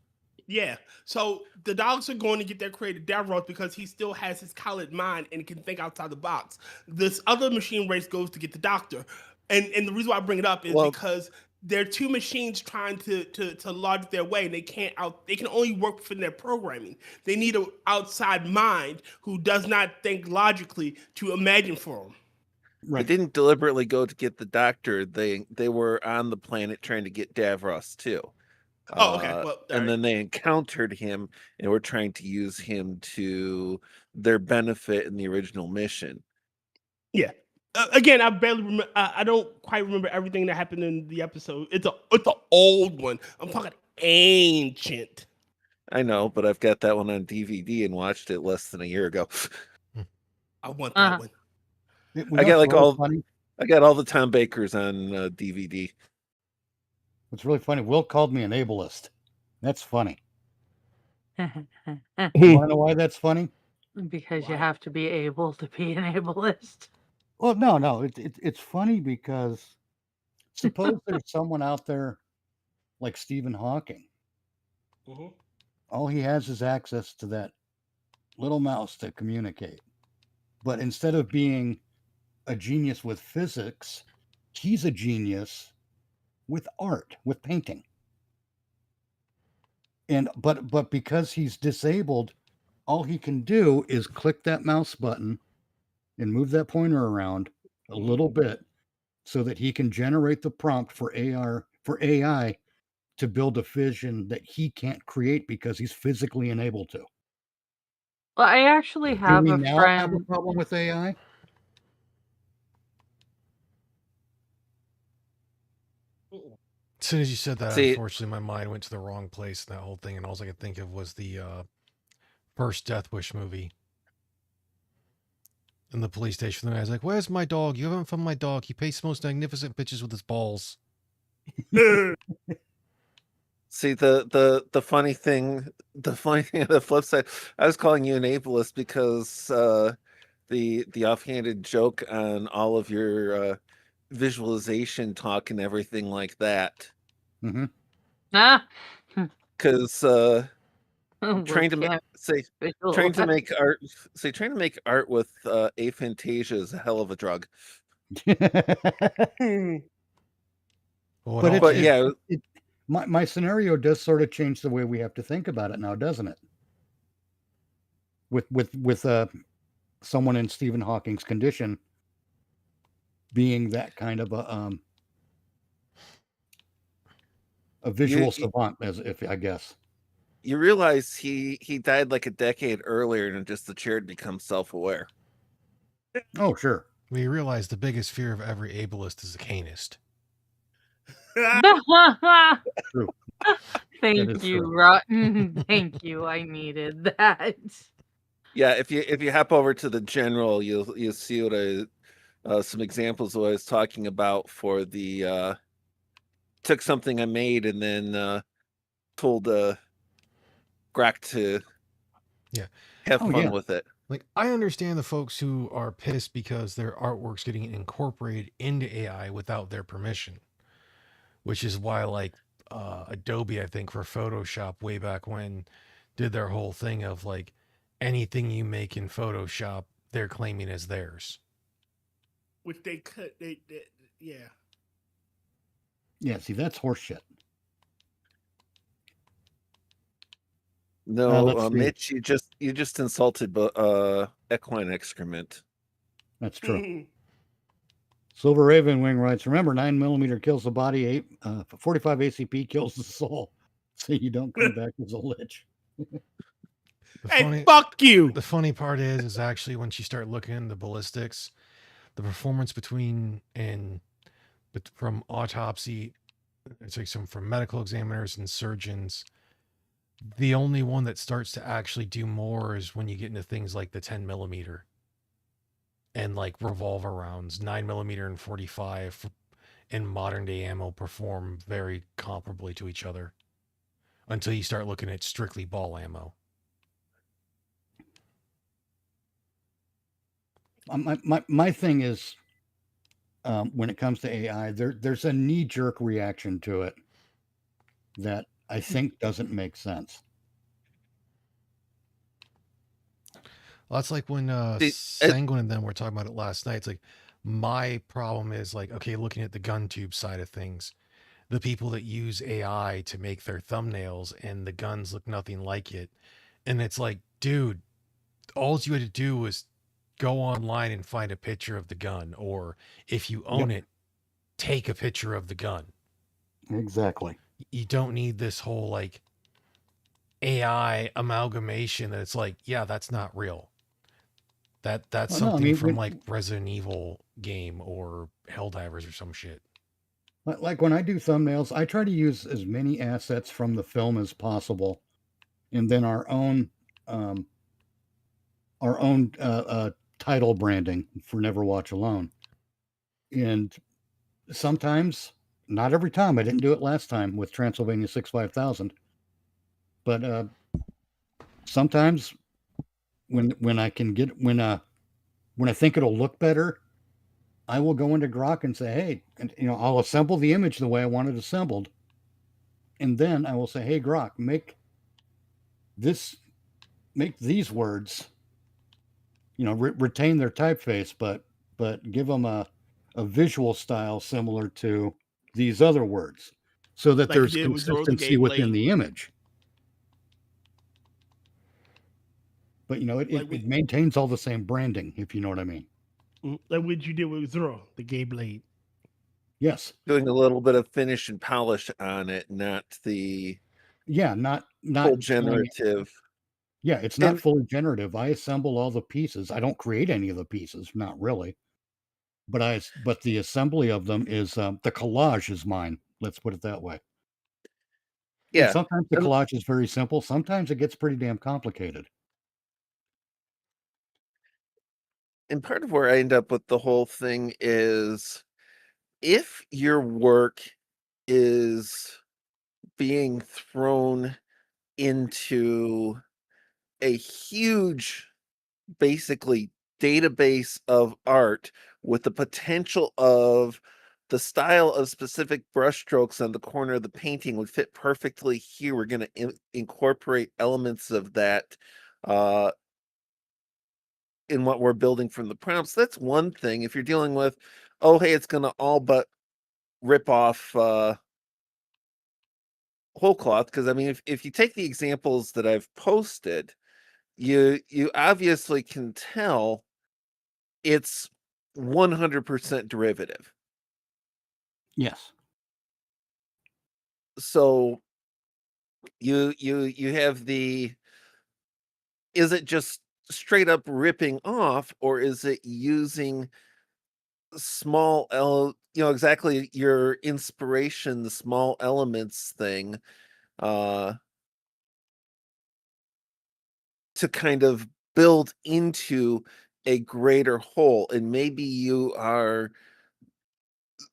Yeah. So the dogs are going to get their creative Davros because he still has his college mind and can think outside the box. This other machine race goes to get the doctor. And the reason why I bring it up is Well- because they're two machines trying to logic their way, and they can only work within their programming. They need an outside mind who does not think logically to imagine for them. They didn't deliberately go to get the doctor. They were on the planet trying to get Davros too. Oh, okay. Well, And alright. then they encountered him and were trying to use him to their benefit in the original mission. Yeah. Again, I barely remember. I don't quite remember everything that happened in the episode. It's an old one. I'm talking ancient. I know, but I've got that one on DVD and watched it less than a year ago. I want that Uh-huh. one. I got like all funny. I got all the Tom Bakers on DVD. What's really funny, Will called me an ableist. That's funny. You want to know why that's funny? Because you Why? have to be able to be an ableist. Well, no. It's funny because suppose there's someone out there like Stephen Hawking. Mhm. All he has is access to that little mouse to communicate. But instead of being a genius with physics, he's a genius with art, with painting. And but because he's disabled, all he can do is click that mouse button and move that pointer around a little bit so that he can generate the prompt for AI to build a vision that he can't create because he's physically unable to. Well, I actually Do have we a now have a friend. problem with AI? As soon as you said that, See- unfortunately, my mind went to the wrong place in that whole thing, and all I could think of was the first Death Wish movie. In the police station, the guy's like, "Where's my dog? You haven't found my dog. He paints the most magnificent pictures with his balls." See the funny thing, the flip side. I was calling you an ableist because the offhanded joke on all of your visualization talk and everything like that. Mm-hmm. Ah, Because trying to make trying to make art trying to make art with aphantasia is a hell of a drug. Well, But But yeah, my scenario does sort of change the way we have to think about it now, doesn't it? With someone in Stephen Hawking's condition being that kind of a visual savant, as if I guess. you realize he died like a decade earlier, and just the chair had become self-aware. Oh, sure. we realize the biggest fear of every ableist is a canist. True. Thank is you, true. Rotten. Thank you. I needed that. Yeah, if you hop over to the general, you'll see what some examples of what I was talking about for the took something I made and then told Grok to have fun with it. Like, I understand the folks who are pissed because their artwork's getting incorporated into AI without their permission, which is why, like, Adobe, I think, for Photoshop way back when, did their whole thing of like anything you make in Photoshop, they're claiming as theirs. Which they cut. Yeah. Yeah, see, that's horseshit. No, let's see. Mitch, you just insulted equine excrement. That's true. Silver Raven Wing writes, remember, 9mm kills the body, 45 ACP kills the soul. So you don't come back as a lich. Hey, fuck you. The funny part is actually once you start looking into ballistics, the performance from autopsy, it's like from medical examiners and surgeons, the only one that starts to actually do more is when you get into things like the 10mm and like revolver rounds. 9mm and 45 in modern day ammo perform very comparably to each other until you start looking at strictly ball ammo. My thing is, when it comes to AI, there's a knee jerk reaction to it that I think doesn't make sense. Well, that's like when See, Sanguine and them were talking about it last night. It's like my problem is like, okay, looking at the gun tube side of things, the people that use AI to make their thumbnails and the guns look nothing like it. And it's like, dude, all you had to do was go online and find a picture of the gun, or if you own it, take a picture of the gun. Exactly. You don't need this whole like AI amalgamation that it's like, yeah, that's not real. That's Well, no, I something mean, from like Resident Evil game or Helldivers or some shit. like when I do thumbnails, I try to use as many assets from the film as possible, and then um, our own title branding for Never Watch Alone. And sometimes, not every time, I didn't do it last time with Transylvania 65000, but sometimes when I can get when I think it'll look better, I will go into Grok and say, hey, and I'll assemble the image the way I want it assembled, and then I will say, hey, Grok, make these words, retain their typeface, but give them a visual style similar to these other words, so that Like you there's did with Zoro the consistency Gay within Blade. the image. But Like it maintains all the same branding, if you know what I mean. Like what you did with Zoro, the Gay Blade. Yes. doing a little bit of finish and polish on it, not the Yeah, not full doing it. generative. Yeah, it's not And fully generative. I assemble all the pieces. I don't create any of the pieces, not really. But the assembly of them is the collage is mine. Let's put it that way. And yeah, sometimes the and, collage is very simple. Sometimes it gets pretty damn complicated. and part of where I end up with the whole thing is if your work is being thrown into a huge, basically, database of art with the potential of the style of specific brushstrokes on the corner of the painting would fit perfectly here. We're going to incorporate elements of that uh, in what we're building from the prompts. That's one thing. If you're dealing with, oh, hey, it's going to all but rip off whole cloth, because I mean, if you take the examples that I've posted, you obviously can tell it's 100% derivative. Yes. So you have the, is it just straight up ripping off, or is it using small exactly your inspiration, the small elements thing, to kind of build into a greater whole. And maybe you are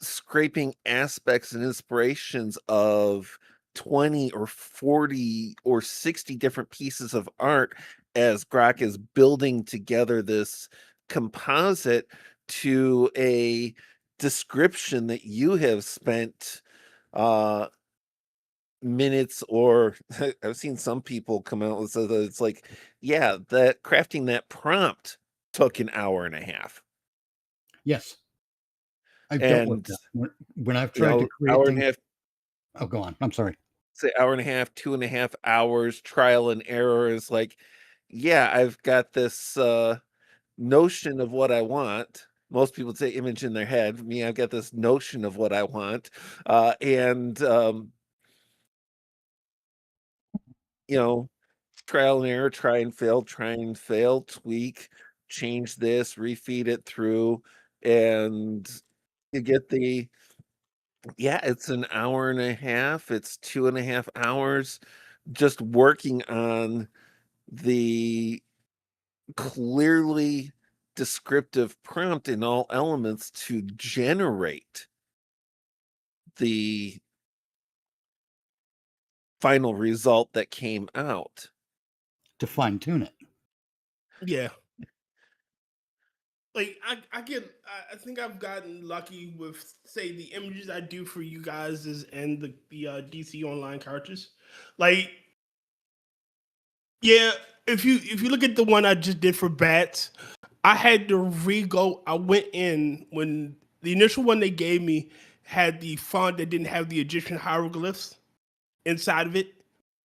scraping aspects and inspirations of 20 or 40 or 60 different pieces of art as Grok is building together this composite to a description that you have spent minutes, or I've seen some people come out and say that it's like, yeah, that crafting that prompt took an hour and a half. Yes. I've dealt with And that when I've tried to create hour and a things. half, Oh, go on. I'm sorry. say hour and a half, 2.5 hours, trial and error is like, yeah, I've got this notion of what I want. Most people say image in their head. Me, I've got this notion of what I want. And you know, trial and error, try and fail, tweak, change this, refeed it through, and you get the, yeah, it's an hour and a half, it's 2.5 hours just working on the clearly descriptive prompt in all elements to generate the final result that came out. To fine tune it. Yeah. like I think I've gotten lucky with say the images I do for you guys and the DC Online characters. Like, yeah, if you look at the one I just did for bats, I had to re-go. I went in when the initial one they gave me had the font that didn't have the Egyptian hieroglyphs inside of it.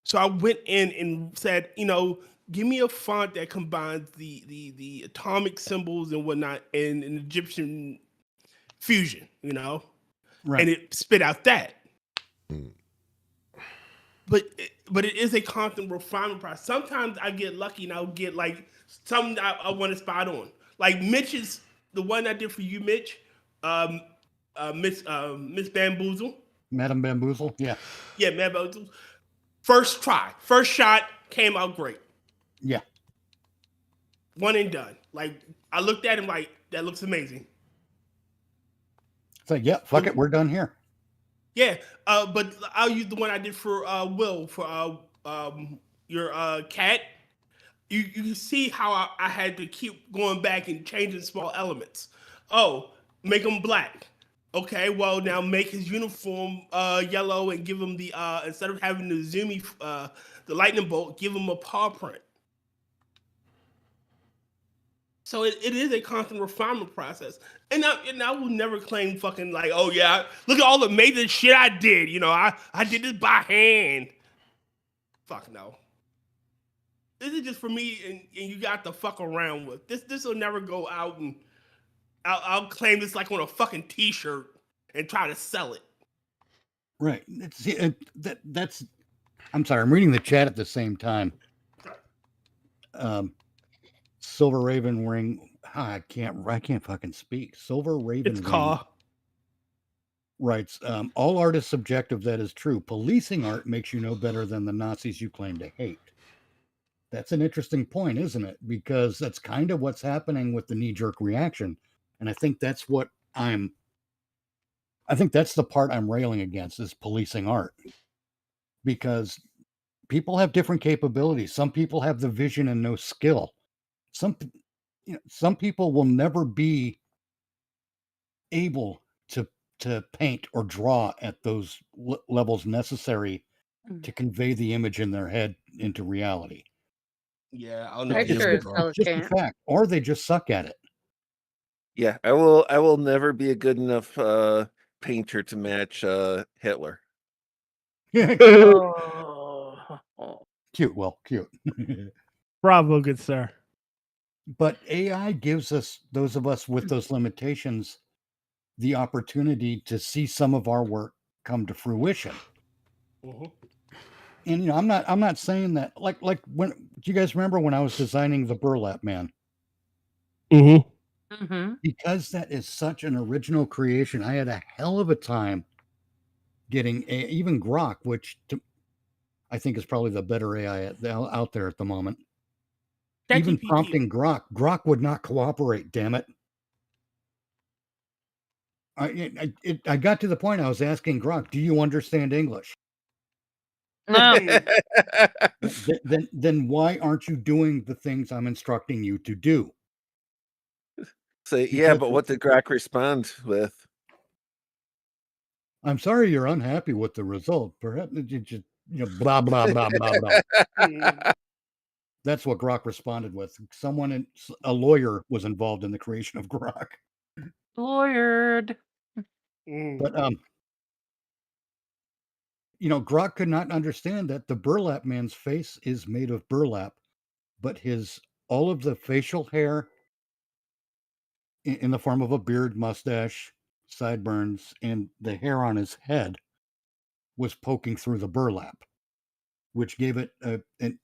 So I went in and said, give me a font that combines the atomic symbols and whatnot in an Egyptian fusion, and Right. it spit out that. Hmm. But it is a constant refinement process. Sometimes I get lucky and I'll get like something I want to spot on. Like Mitch's, the one I did for you, Mitch, Miss Bamboozle. Madam Bamboozle. Yeah. Yeah, Bamboozle. First try, first shot came out great. Yeah. One and done. Like I looked at him like that looks amazing. It's like, yeah, fuck it, we're done here. Yeah, but I'll use the one I did for Will for your cat. You can see how I had to keep going back and changing small elements. Oh, make him black. Okay, well now make his uniform yellow and give him the instead of having the zoomy the lightning bolt, give him a paw print. So it is a constant refinement process. And I will never claim fucking like, oh yeah, look at all the amazing shit I did. I did this by hand. Fuck no. This is just for me and you got to fuck around with. This will never go out and I'll claim this like on a fucking t-shirt and try to sell it. Right. That's I'm sorry, I'm reading the chat at the same time. Silver Raven Ring. I can't fucking speak. Silver Raven It's Ring Caw. writes, all art is subjective, that is true. Policing art makes you no better than the Nazis you claim to hate. That's an interesting point, isn't it? Because that's kind of what's happening with the knee-jerk reaction. And I think that's the part I'm railing against is policing art. Because people have different capabilities. Some people have the vision and no skill. Some people will never be able to paint or draw at those levels necessary to convey the image in their head into reality. Yeah, I'll I never be sure able as to hell draw. as Just a can't. fact, or they just suck at it. Yeah, I will never be a good enough painter to match Hitler. Oh. Cute, well, cute. Bravo, good sir. But AI gives us, those of us with those limitations, the opportunity to see some of our work come to fruition. Mhm. And I'm not saying that like when, do you guys remember when I was designing the Burlap Man? Mm-hmm. Because that is such an original creation, I had a hell of a time getting even Grok, which I think is probably the better AI out there at the moment. Even ChatGPT. prompting Grok would not cooperate. Damn it! I got to the point I was asking Grok, "Do you understand English?" No. Then why aren't you doing the things I'm instructing you to do? So yeah, Because but what did Grok respond with? I'm sorry you're unhappy with the result. Perhaps you just blah blah blah blah blah. Mhm. That's what Grok responded with. A lawyer was involved in the creation of Grok. Lawyered. Mhm. But Grok could not understand that the Burlap Man's face is made of burlap, but all of the facial hair in the form of a beard, mustache, sideburns, and the hair on his head was poking through the burlap, which gave it an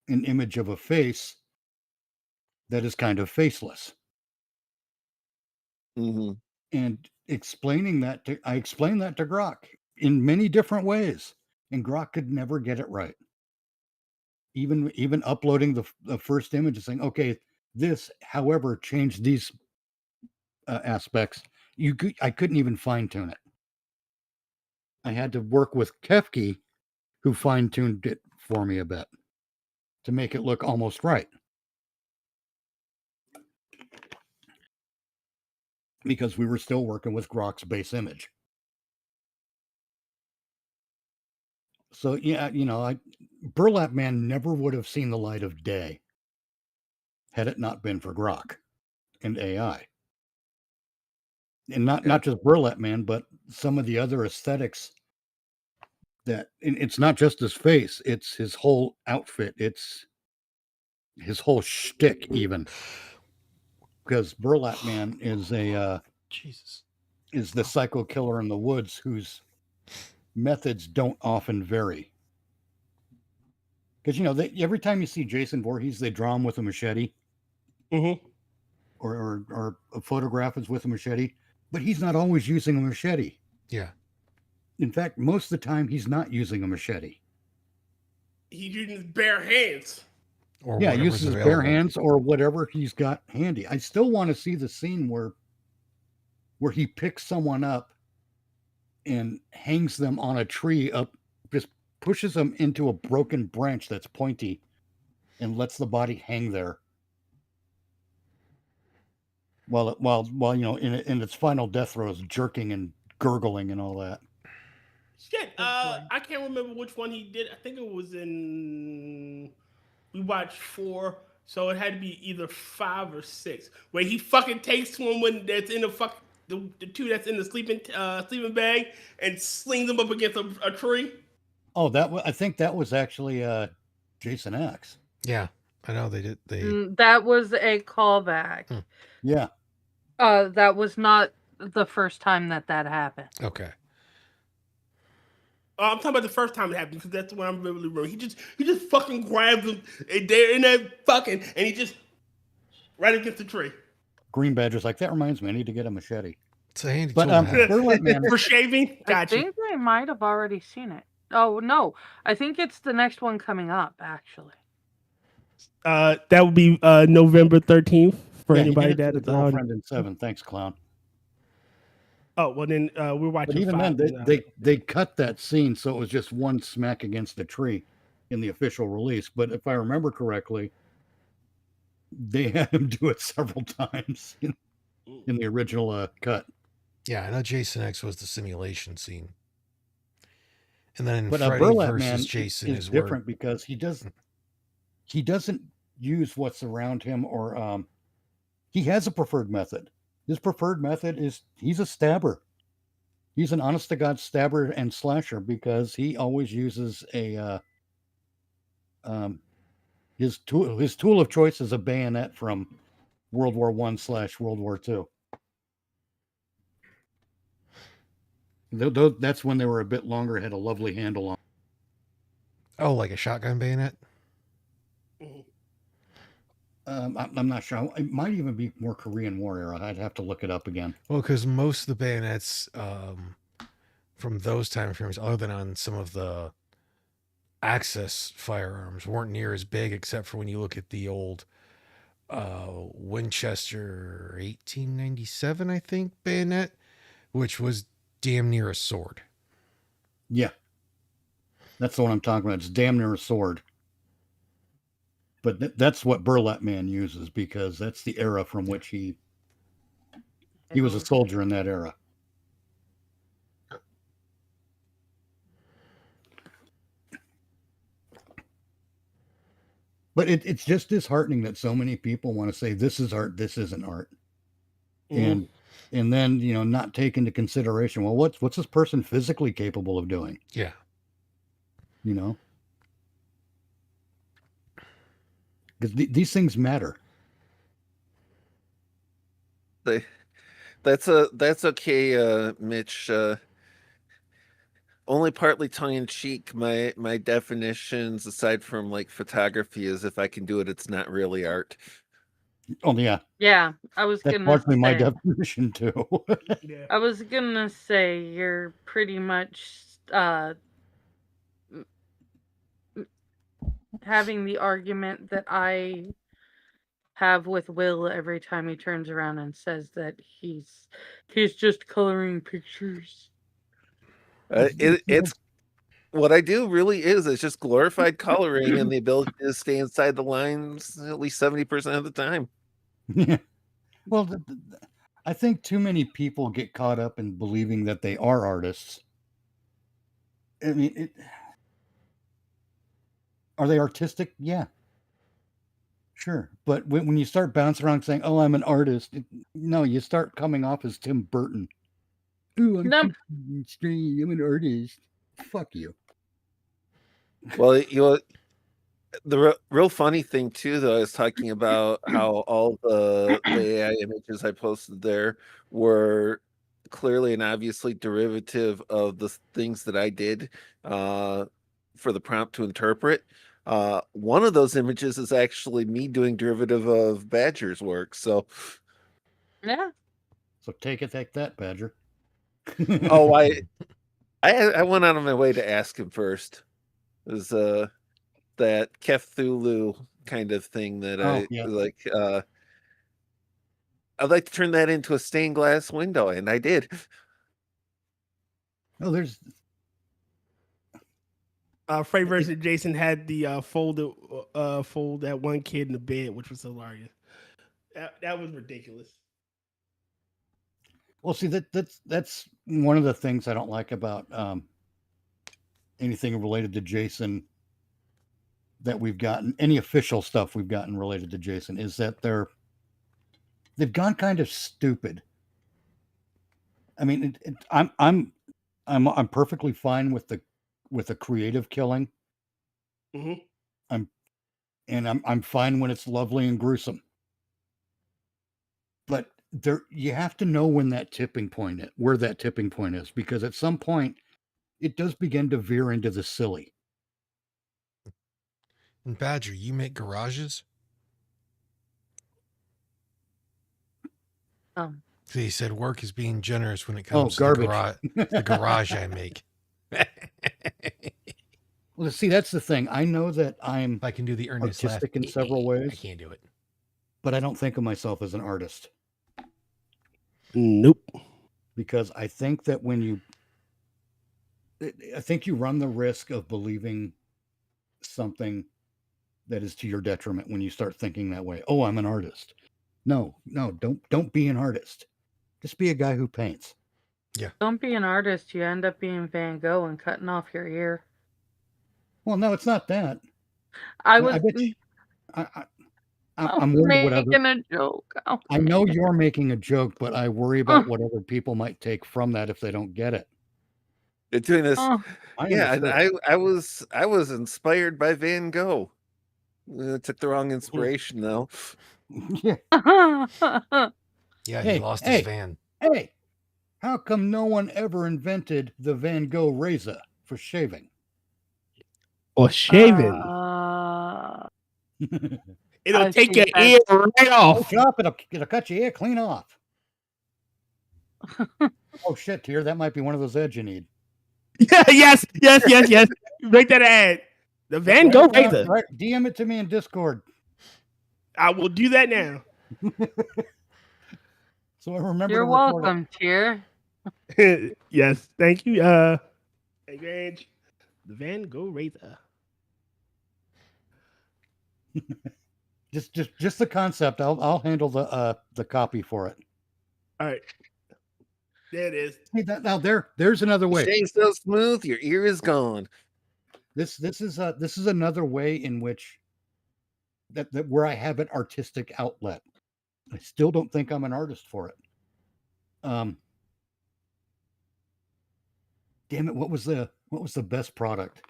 image of a face that is kind of faceless. Mm-hmm. And I explained that to Grok in many different ways, and Grok could never get it right. Even uploading the first image and saying, okay, this, however, change these aspects. I couldn't even fine tune it. I had to work with Kefke, who fine tuned it for me a bit to make it look almost right. because we were still working with Grok's base image. So yeah, Burlap Man never would have seen the light of day had it not been for Grok and AI. And not just Burlap Man, but some of the other aesthetics and it's not just his face, it's his whole outfit, it's his whole shtick even. Because Burlap Man is Jesus. is the psycho killer in the woods whose methods don't often vary. Because every time you see Jason Voorhees, they draw him with a machete, Mm-hmm. or a photograph is with a machete, but he's not always using a machete. Yeah. In fact, most of the time, he's not using a machete. He's using his bare hands. Or Yeah, whatever's uses his bare available. hands or whatever he's got handy. I still want to see the scene where he picks someone up and hangs them on a tree just pushes them into a broken branch that's pointy and lets the body hang there. While in its final death throes, jerking and gurgling and all that. Shit, I can't remember which one he did. I think it was we watched 4, so it had to be either 5 or 6, where he fucking takes one when that's in the 2 that's in the sleeping bag and slings them up against a tree. Oh, I think that was actually Jason X. Yeah, I know they did. That was a callback. Yeah. That was not the first time that happened. Okay. I'm talking about the first time it happened because that's when I'm really remember. He just fucking grabs them and they're in that fucking and he just right against the tree. Green Badger's like, that reminds me, I need to get a machete. It's a handy But tool to have. Burlap Man, For shaving. Gotcha. I think I might have already seen it. Oh no, I think it's the next one coming up actually. That would be November 13th for anybody he did that the is on. Girlfriend in 7. Thanks, clown. Oh well, then we're watching. But even 5 then, they cut that scene so it was just one smack against the tree in the official release. But if I remember correctly, they had him do it several times in the original cut. Yeah, I know Jason X was the simulation scene. And then But Freddy Burlap versus Man Jason is is different because he doesn't use what's around him, or he has a preferred method. His preferred method is he's a stabber. He's an honest to God stabber and slasher because he always uses his tool of choice is a bayonet from World War I/World War II. That's when they were a bit longer, had a lovely handle on. Oh, like a shotgun bayonet? I'm not sure. It might even be more Korean War era. I'd have to look it up again. Well, because most of the bayonets from those time frames, other than on some of the Axis firearms, weren't near as big, except for when you look at the old Winchester 1897, I think, bayonet, which was damn near a sword. Yeah. That's the one I'm talking about. It's damn near a sword. But that's what Burlap Man uses because that's the era from which he was a soldier in that era. But it's just disheartening that so many people want to say this is art, this isn't art. And then, not take into consideration, well, what's this person physically capable of doing? Yeah. Because these things matter. That's okay, Mitch. Only partly tongue in cheek. My definitions, aside from like photography, is if I can do it, it's not really art. Oh yeah. Yeah, I was That's gonna partly say. my definition too. Yeah. I was gonna say you're pretty much having the argument that I have with Will every time he turns around and says that he's just coloring pictures. It's what I do really is it's just glorified coloring and the ability to stay inside the lines at least 70% of the time. Yeah. Well, I think too many people get caught up in believing that they are artists. I mean, are they artistic? Yeah, sure. But when you start bouncing around saying, "Oh, I'm an artist," no, you start coming off as Tim Burton. Ooh, I'm Nope. strange. I'm an artist. Fuck you. Well, the real funny thing too, though, is talking about how all the AI images I posted there were clearly and obviously derivative of the things that I did for the prompt to interpret. One of those images is actually me doing derivative of Badger's work. So, Yeah. So take that, Badger. oh, I went out of my way to ask him first. It was that Cthulhu kind of thing that I yeah. like. I'd like to turn that into a stained glass window, and I did. Oh, there's Freddy versus Jason had the fold that one kid in the bed, which was hilarious. That was ridiculous. well, see that's one of the things I don't like about anything related to Jason that we've gotten, any official stuff we've gotten related to Jason, is that they've gone kind of stupid. I mean, I'm perfectly fine with the creative killing. Mhm. I'm fine when it's lovely and gruesome. But you have to know when that tipping point is, where that tipping point is, because at some point it does begin to veer into the silly. And Badger, you make garages? Um, So he said work is being generous when it Oh, comes to garbage. the garage I make. Well, see, that's the thing. I know that I'm If I can do the earnest laugh, artistic in several ways, I can't do it. but I don't think of myself as an artist, Nope. because I think that I think you run the risk of believing something that is to your detriment when you start thinking that way. Oh, I'm an artist. No, don't be an artist. Just be a guy who paints. don't be an artist. You end up being Van Gogh and cutting off your ear. Well, no, it's not that. I I was bet you, I'm worried whatever. making a joke. Oh, I know you're making a joke, but I worry about what other people might take from that if they don't get it. They're doing this. oh. Yeah, understood. I was inspired by Van Gogh. Took the wrong inspiration though. Yeah. Yeah, Hey, he lost hey. his van. Hey, how come no one ever invented the Van Gogh razor for shaving? Or shaving. It'll I take see your that. ear right Oh, off. chop, it'll cut your ear clean off. Oh shit, Tier, that might be one of those ads you need. yes. Make that ad. The Van Gogh Write it down, razor. right, DM it to me in Discord. I will do that now. So I remember. You're to record welcome, Tier. Yes, thank you. Hey, Grange. The Van Gogh razor. Just the concept. I'll handle the copy for it. All right. There it is. Hey, now there's another way. Shave's so smooth, your ear is gone. This is another way in which that where I have an artistic outlet. I still don't think I'm an artist for it. Damn it! What was the best product?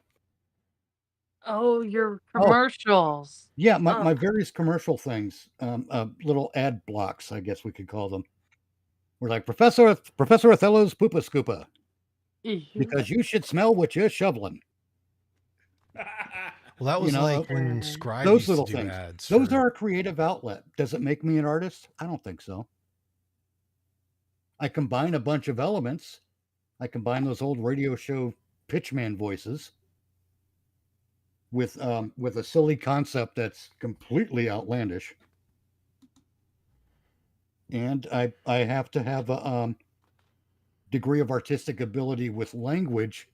Oh, your commercials. Yeah, my various commercial things, little ad blocks, I guess we could call them. We're like Professor Othello's Poopa Scoopa, because you should smell what you're shoveling. Well, that was You know, like when Scribe Those used little to do things. ads. Those for- are a creative outlet. Does it make me an artist? I don't think so. I combine a bunch of elements. I combine those old radio show pitchman voices with a silly concept that's completely outlandish. And I have to have a degree of artistic ability with language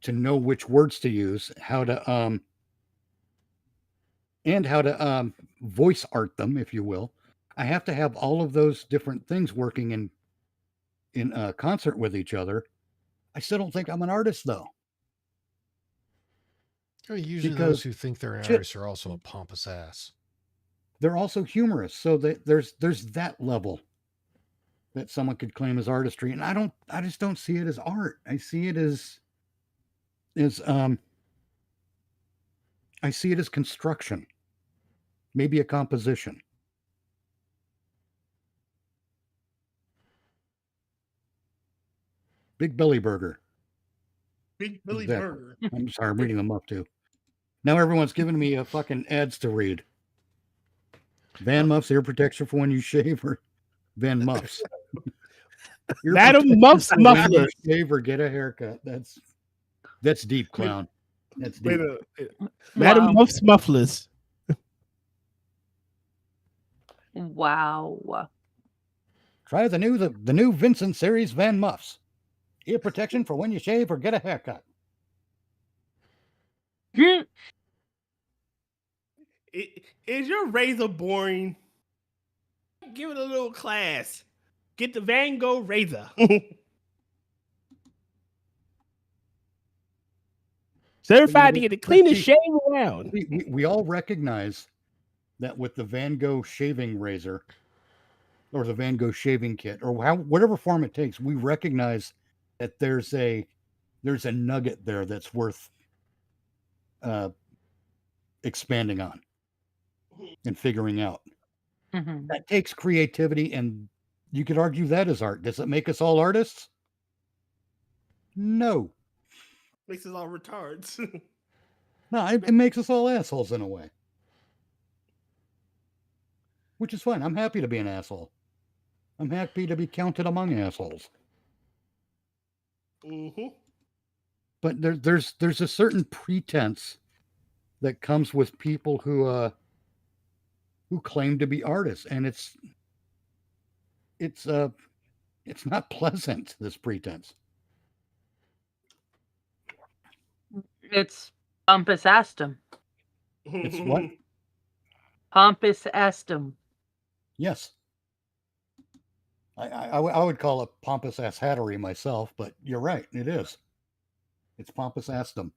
to know which words to use, how to voice art them, if you will, I have to have all of those different things working in concert with each other. I still don't think I'm an artist though. Usually, Because those who think they're an shit- artist are also a pompous ass. They're also humorous, so there's that level that someone could claim as artistry, and I just don't see it as art. I see it as I see it as construction, maybe a composition. Big Belly Burger. Big Billy Exactly. Burger. I'm sorry, I'm reading them up too. Now everyone's giving me a fucking ads to read. Van Muffs ear protection for when you shave, or Van Muffs. Ear Madam protection Muffs for when you Mufflers. shave or get a haircut. That's deep, clown. That's deep. Wait Madam Wow. Muffs Mufflers. Wow. Try the new Vincent series Van Muffs. Ear protection for when you shave or get a haircut. Is your razor boring? Give it a little class. Get the Van Gogh razor. Certified to get the cleanest shave around. We all recognize that with the Van Gogh shaving razor or the Van Gogh shaving kit or whatever form it takes, we recognize that there's a nugget there that's worth expanding on and figuring out. Mhm. That takes creativity, and you could argue that is art. Does it make us all artists? No. Makes us all retards. No, it makes us all assholes in a way. Which is fine. I'm happy to be an asshole. I'm happy to be counted among assholes. Mm-hmm. But there's a certain pretense that comes with people who claim to be artists, and it's not pleasant, this pretense. It's pompous astum. It's what? Pompous astum. Yes. I would call it pompous ass hattery myself, but you're right, it is. It's pompous assdom.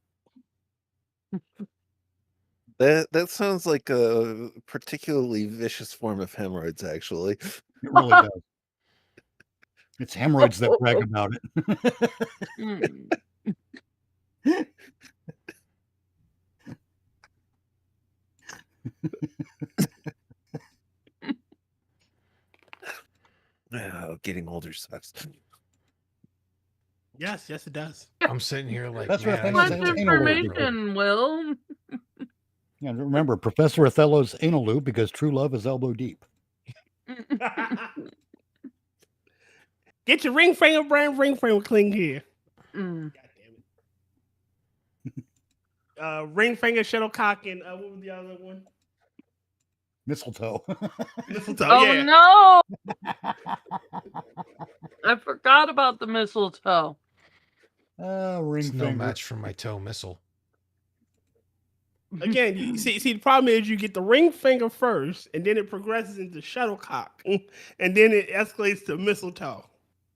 That sounds like a particularly vicious form of hemorrhoids, actually. It really does. It's hemorrhoids that brag about it. Mm. Getting older sucks. Yes, it does. I'm sitting here like, That's right, man, Thanos I Much has need anal loop. information, Will. Yeah, remember, Professor Othello's anal loop, because true love is elbow deep. Get your ring finger brand ring finger cling here. Mm. God damn it. Ring finger, shuttlecock, and what was the other one? Mistletoe. Mistletoe. Oh Yeah. no! I forgot about the mistletoe. Ring it's no finger. match for my toe missile. Again, you see, the problem is you get the ring finger first, and then it progresses into shuttlecock, and then it escalates to mistletoe.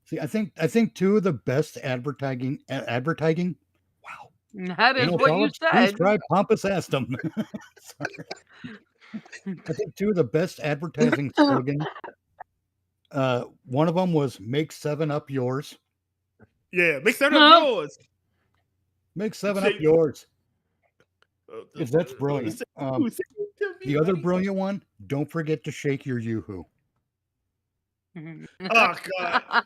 See, I think two of the best advertising. Wow. That is Anal what you polyps, please said. try pompous astum. Sorry. I think two of the best advertising slogans. One of them was "Make 7-Up yours." Yeah, make that Huh? up yours. Make 7-Up Say- yours. If that's brilliant. The other brilliant one: don't forget to shake your yoo-hoo. Oh God!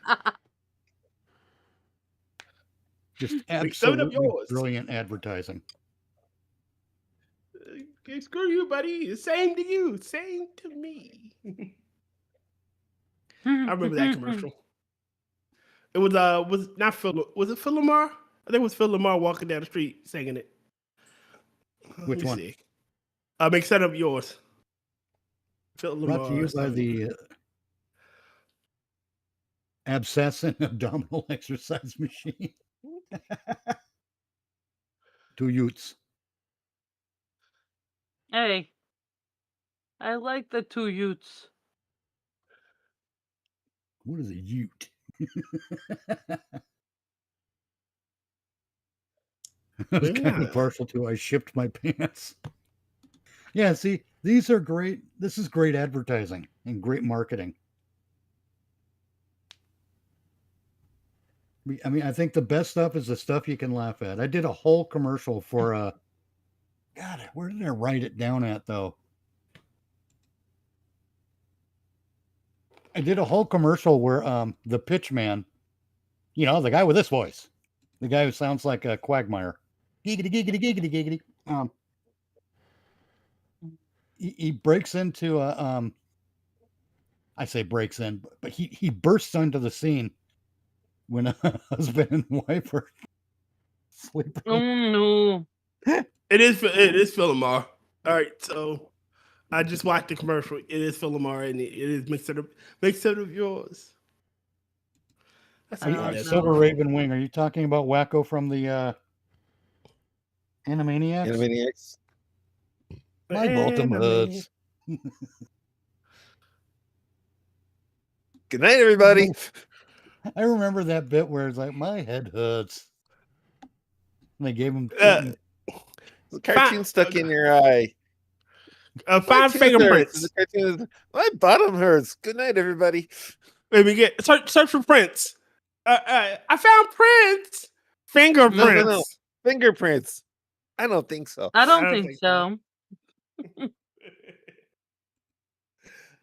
Just Make 7-Up absolutely yours. brilliant advertising. Okay, screw you, buddy. Same to you. Same to me. I remember that commercial. It was not Phil. Was it Phil Lamar? I think it was Phil Lamar walking down the street singing it. Which Let me one? see. Make set up yours. Phil Lamar. Brought to you by the Abscessin abdominal exercise machine. 2 Utes. Hey, I like the 2 Utes. What is a ute? I was kind Yeah. of partial to I shipped my pants. Yeah, see, these are great. This is great advertising and great marketing. I mean, I think the best stuff is the stuff you can laugh at. I did a whole commercial for God, where did I write it down at though? I did a whole commercial where the pitch man, you know, the guy with this voice, the guy who sounds like a Quagmire, giggity giggity giggity giggity. He breaks into a I say breaks in, but he bursts onto the scene when a husband and wife are sleeping. Oh no. It is Philomar. All right, so I just watched the commercial. It is Philomar, and it is mixed up of yours. That's Are you, Oh, no. Silver Raven Wing, are you talking about Wacko from the Animaniacs? Animaniacs. My bottom hurts. Good night, everybody. I remember that bit where it's like, my head hurts. And they gave him The cartoon stuck in your eye. Five My tooth hurts. fingerprints. The cartoon is, my bottom hurts. Good night, everybody. Let me get search for prints. I found prints. Fingerprints. No. Fingerprints. I don't think so. I don't I don't think think so. so.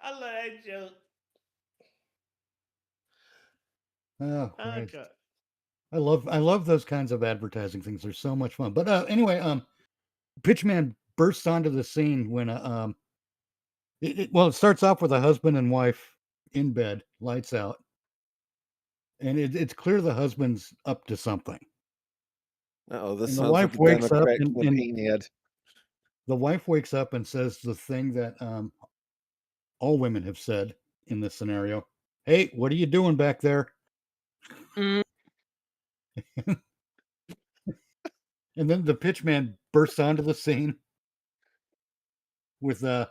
I love that joke. oh, Oh, Christ. God. I love those kinds of advertising things. They're so much fun. But anyway, Pitchman bursts onto the scene when it starts off with a husband and wife in bed, lights out, and it's clear the husband's up to something. Oh, this And the sounds wife like a wakes up Democrat and- campaign ad. The wife wakes up and says the thing that all women have said in this scenario. Hey, what are you doing back there? Mm. And then the pitchman bursts onto the scene with a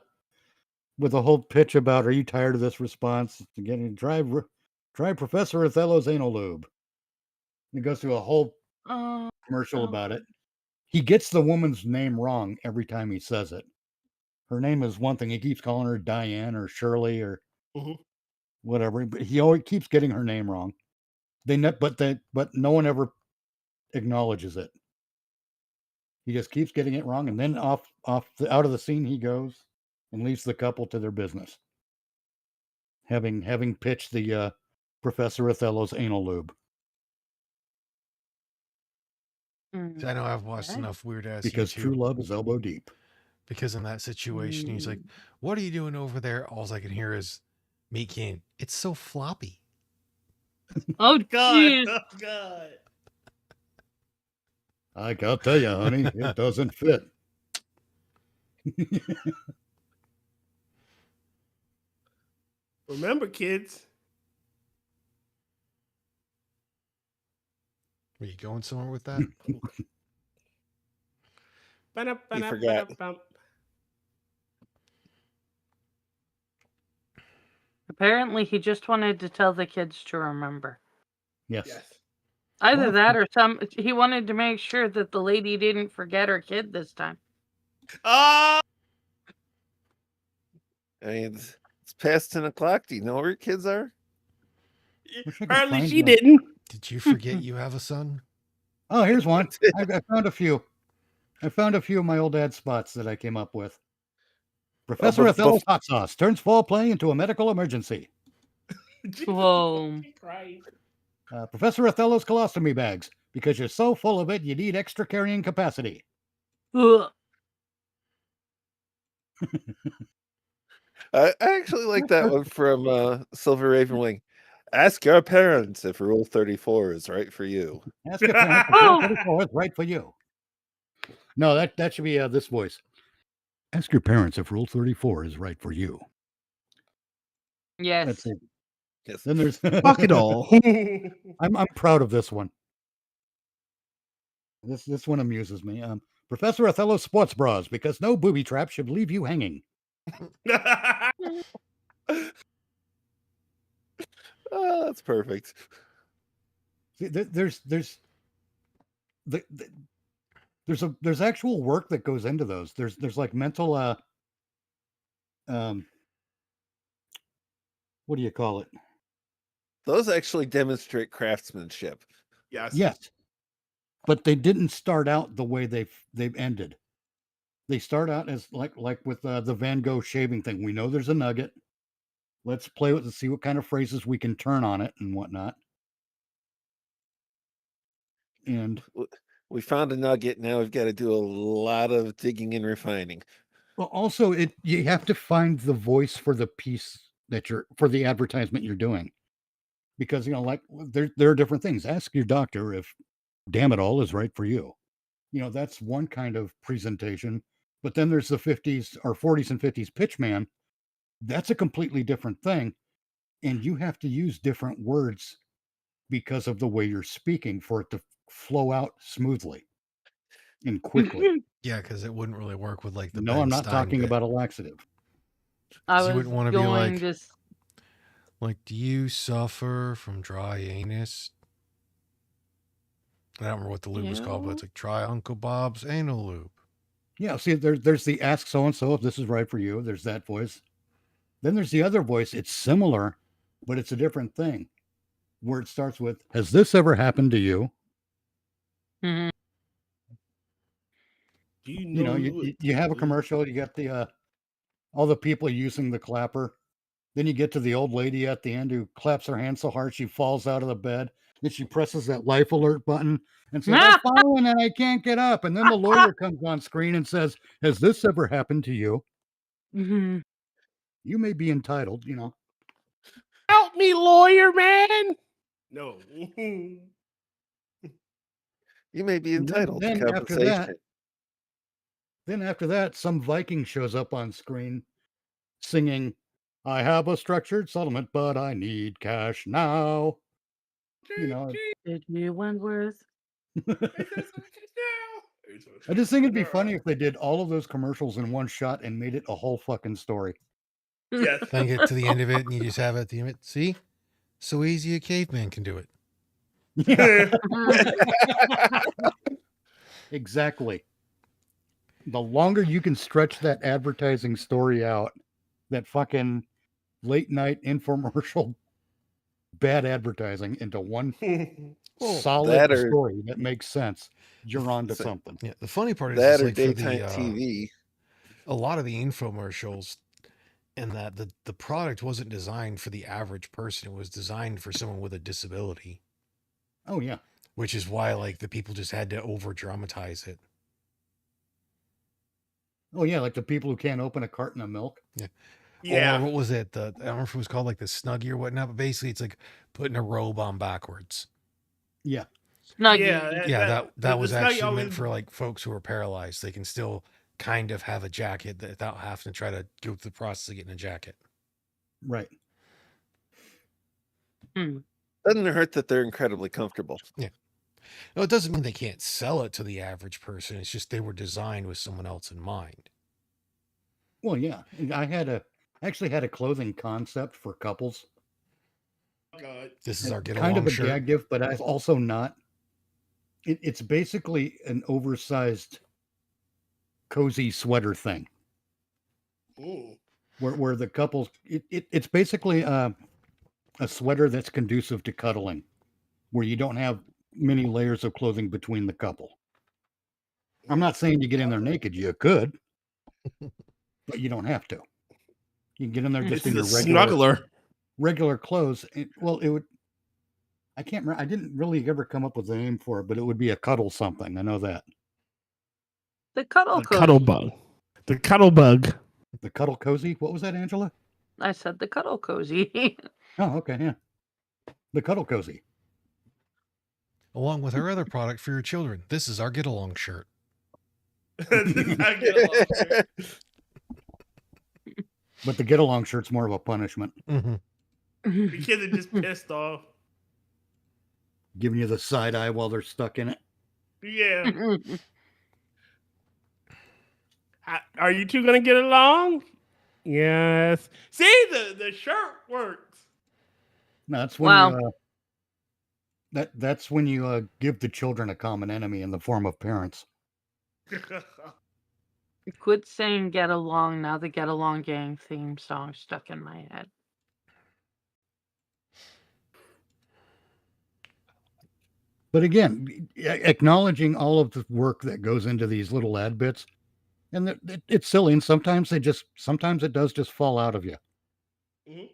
whole pitch about, are you tired of this response? Again, try Professor Othello's anal lube. And it goes through a whole Oh, commercial Oh. about it. He gets the woman's name wrong every time he says it. Her name is one thing. He keeps calling her Diane or Shirley or Mhm. whatever, but he always keeps getting her name wrong. But no one ever acknowledges it. He just keeps getting it wrong, and then out of the scene he goes and leaves the couple to their business, having pitched the Professor Othello's anal lube. mm. I know I've watched Okay. enough weird ass Because YouTube. true love is elbow deep. Because in that situation, he's like, "What are you doing over there?" All I can hear is me can. It's so floppy. Oh, God. jeez. Oh, God. I can't tell you, honey, it doesn't fit. Remember, kids. Are you going somewhere with that? He forgot. Apparently, he just wanted to tell the kids to remember. Yes. Yes. Either Well, that or he wanted to make sure that the lady didn't forget her kid this time. Oh, I mean, it's past 10 o'clock. Do you know where your kids are? Wish I could apparently find she one. didn't. Did you forget you have a son? Oh, here's one. I found a few. I found a few of my old ad spots that I came up with. Professor but- Othello's hot sauce turns fall play into a medical emergency. Whoa. Christ. Professor Othello's colostomy bags. Because you're so full of it, you need extra carrying capacity. Ugh. I actually like that one from Silver Raven Wing. Ask your parents if Rule 34 is right for you. Ask your parents if Rule 34 is right for you. No, that should be this voice. Ask your parents if Rule 34 is right for you. Yes. That's it. Yes. Then there's Fuck it all. I'm proud of this one. This one amuses me. Professor Othello's sports bras, because no booby trap should leave you hanging. Oh, that's perfect. See, there's actual work that goes into those. There's like mental what do you call it? Those actually demonstrate craftsmanship. Yes. Yes, but they didn't start out the way they've ended. They start out as like with the Van Gogh shaving thing. We know there's a nugget. Let's play with it, see what kind of phrases we can turn on it and whatnot. And We found a nugget. Now we've got to do a lot of digging and refining. well, also you have to find the voice for the piece that for the advertisement you're doing, because like there are different things. Ask your doctor if "damn it all" is right for you. That's one kind of presentation. But then there's the 50s or 40s and 50s pitchman. That's a completely different thing, and you have to use different words because of the way you're speaking for it to flow out smoothly and quickly. Yeah, because it wouldn't really work with like the No, Ben I'm not Stein talking bit. about a laxative. I So you was wouldn't wanna be going like- to Like, do you suffer from dry anus? I don't remember what the lube was called, but it's like try Uncle Bob's anal lube. Yeah, see, there's the ask so and so if this is right for you. There's that voice. Then there's the other voice. It's similar, but it's a different thing. Where it starts with, "Has this ever happened to you?" Mhm. Do you You know? know, you have a commercial. You got the all the people using the clapper. Then you get to the old lady at the end who claps her hands so hard she falls out of the bed. Then she presses that life alert button and says, "I've fallen and I can't get up." And then the lawyer comes on screen and says, "Has this ever happened to you? Mhm. You may be entitled." Help me, lawyer man. No. You may be And entitled to then after compensation. Then after that, some Viking shows up on screen singing, "I have a structured settlement, but I need cash now." Did you Wentworth? I just think it'd be funny if they did all of those commercials in one shot and made it a whole fucking story. Yes. Then get to the end of it and you just have it at the end. See? So easy a caveman can do it. Yeah, exactly. The longer you can stretch that advertising story out, that fucking late night infomercial bad advertising into one solid that or- story that makes sense, you're onto So- something. Yeah. The funny part is That it's or like for daytime the TV. a lot of the infomercials and that the product wasn't designed for the average person. It was designed for someone with a disability, Oh yeah. which is why like the people just had to over dramatize it. Oh yeah, like the people who can't open a carton of milk. Yeah. Or what was it? I don't remember if it was called like the Snuggie or whatnot, but basically it's like putting a robe on backwards. Yeah. Snuggie. Yeah, that was the Snuggie actually always- meant for like folks who are paralyzed. They can still kind of have a jacket without having to try to go through the process of getting a jacket. Right. Doesn't hurt that they're incredibly comfortable. No, it doesn't mean they can't sell it to the average person. It's just they were designed with someone else in mind. Well, yeah. I actually had a clothing concept for couples. God. This is our get Kind along of a shirt. gag gift, but also not. It's basically an oversized cozy sweater thing Ooh. where the couples it's basically a sweater that's conducive to cuddling, where you don't have many layers of clothing between the couple. I'm not saying you get in there naked. You could, but you don't have to. You can get in there just It's in a your snuggler. regular clothes. It would. I can't remember. I didn't really ever come up with a name for it, but it would be a cuddle something. I know that. The cuddle The cozy. cuddle bug. The cuddle bug. The cuddle cozy. What was that, Angela? I said the cuddle cozy. Oh, okay, yeah. The cuddle cozy. Along with our other product for your children. This is our get along shirt. I get along. But the get along shirt's more of a punishment, Mm-hmm. The kids are just pissed off. giving you the side eye while they're stuck in it. Yeah. Are you two gonna get along? Yes. See, the shirt works. No, that's when Wow. you that's when you give the children a common enemy in the form of parents. Quit saying "Get Along." Now the Get Along Gang theme song stuck in my head. But again, acknowledging all of the work that goes into these little ad bits, and it's silly, and sometimes it does just fall out of you, Mhm.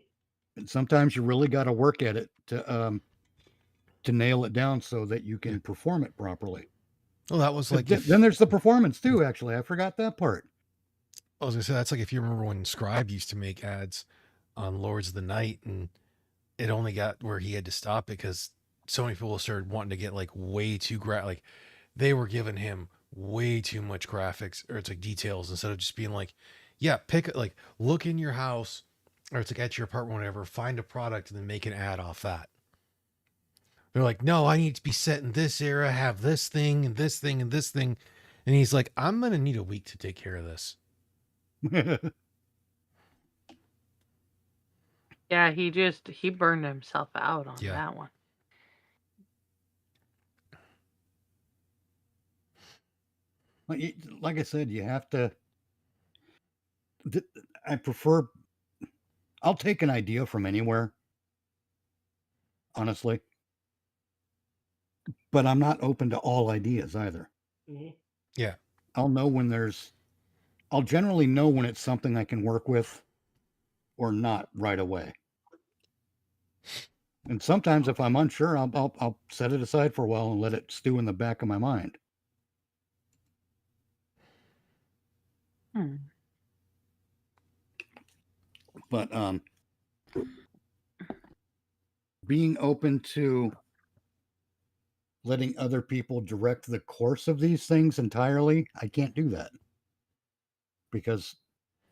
and sometimes you really got to work at it to nail it down so that you can perform it properly. Well, that was But like then there's the performance too. Actually, I forgot that part. I was gonna say that's like if you remember when Scribe used to make ads on Lords of the Night, and it only got where he had to stop because so many people started wanting to get like way too like they were giving him way too much graphics or it's like details instead of just being like, yeah, like look in your house or it's like at your apartment, whatever, find a product and then make an ad off that. They're like, no, I need to be set in this era, have this thing and this thing and this thing. And he's like, I'm gonna need a week to take care of this. Yeah, he burned himself out on Yeah. that one. Like I said, you have to. I prefer. I'll take an idea from anywhere, honestly, but I'm not open to all ideas either. Mhm. Yeah. I'll generally know when it's something I can work with or not right away. And sometimes if I'm unsure, I'll set it aside for a while and let it stew in the back of my mind. Hmm. But being open to letting other people direct the course of these things entirely, I can't do that because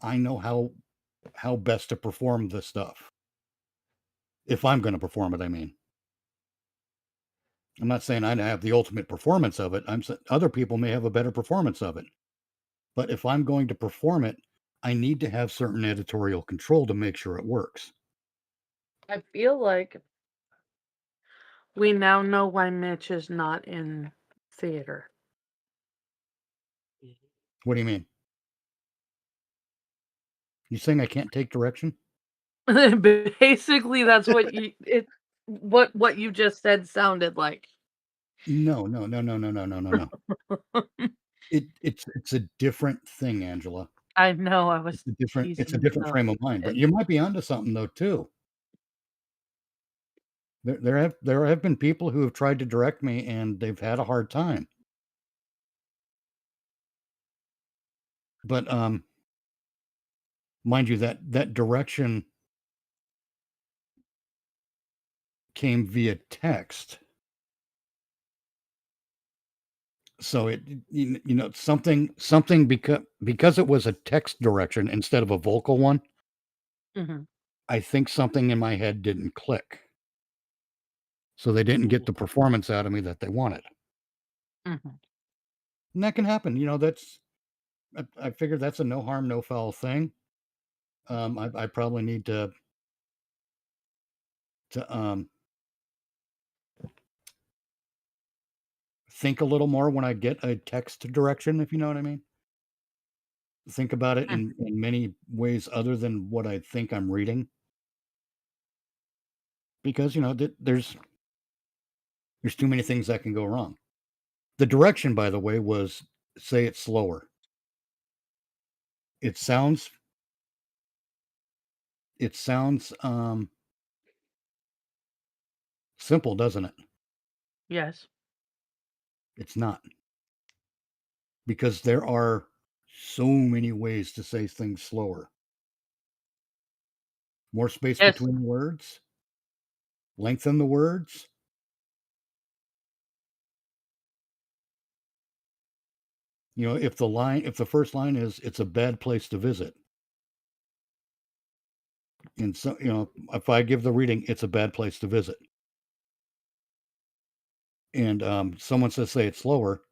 I know how best to perform this stuff. If I'm going to perform it, I mean. I'm not saying I have the ultimate performance of it. I'm saying other people may have a better performance of it. But if I'm going to perform it, I need to have certain editorial control to make sure it works. I feel like we now know why Mitch is not in theater. What do you mean? You saying I can't take direction? Basically, that's what you just said sounded like. No. It's a different thing, Angela. I know I was It's a teasing different though. frame of mind. But you might be onto something though too. There have been people who have tried to direct me and they've had a hard time. But mind you, that direction came via text. So something because it was a text direction instead of a vocal one, Mhm. I think something in my head didn't click. So they didn't get the performance out of me that they wanted. Mhm. And that can happen. I figure that's a no harm, no foul thing. I probably need to think a little more when I get a text direction, if you know what I mean. Think about it Mm. in many ways other than what I think I'm reading. Because there's too many things that can go wrong. The direction, by the way, was say it slower. It sounds simple, doesn't it? Yes. It's not. Because there are so many ways to say things slower. More space Yes. between words, lengthen the words. If the first line is it's a bad place to visit. And so, if I give the reading, it's a bad place to visit. And someone says say it slower,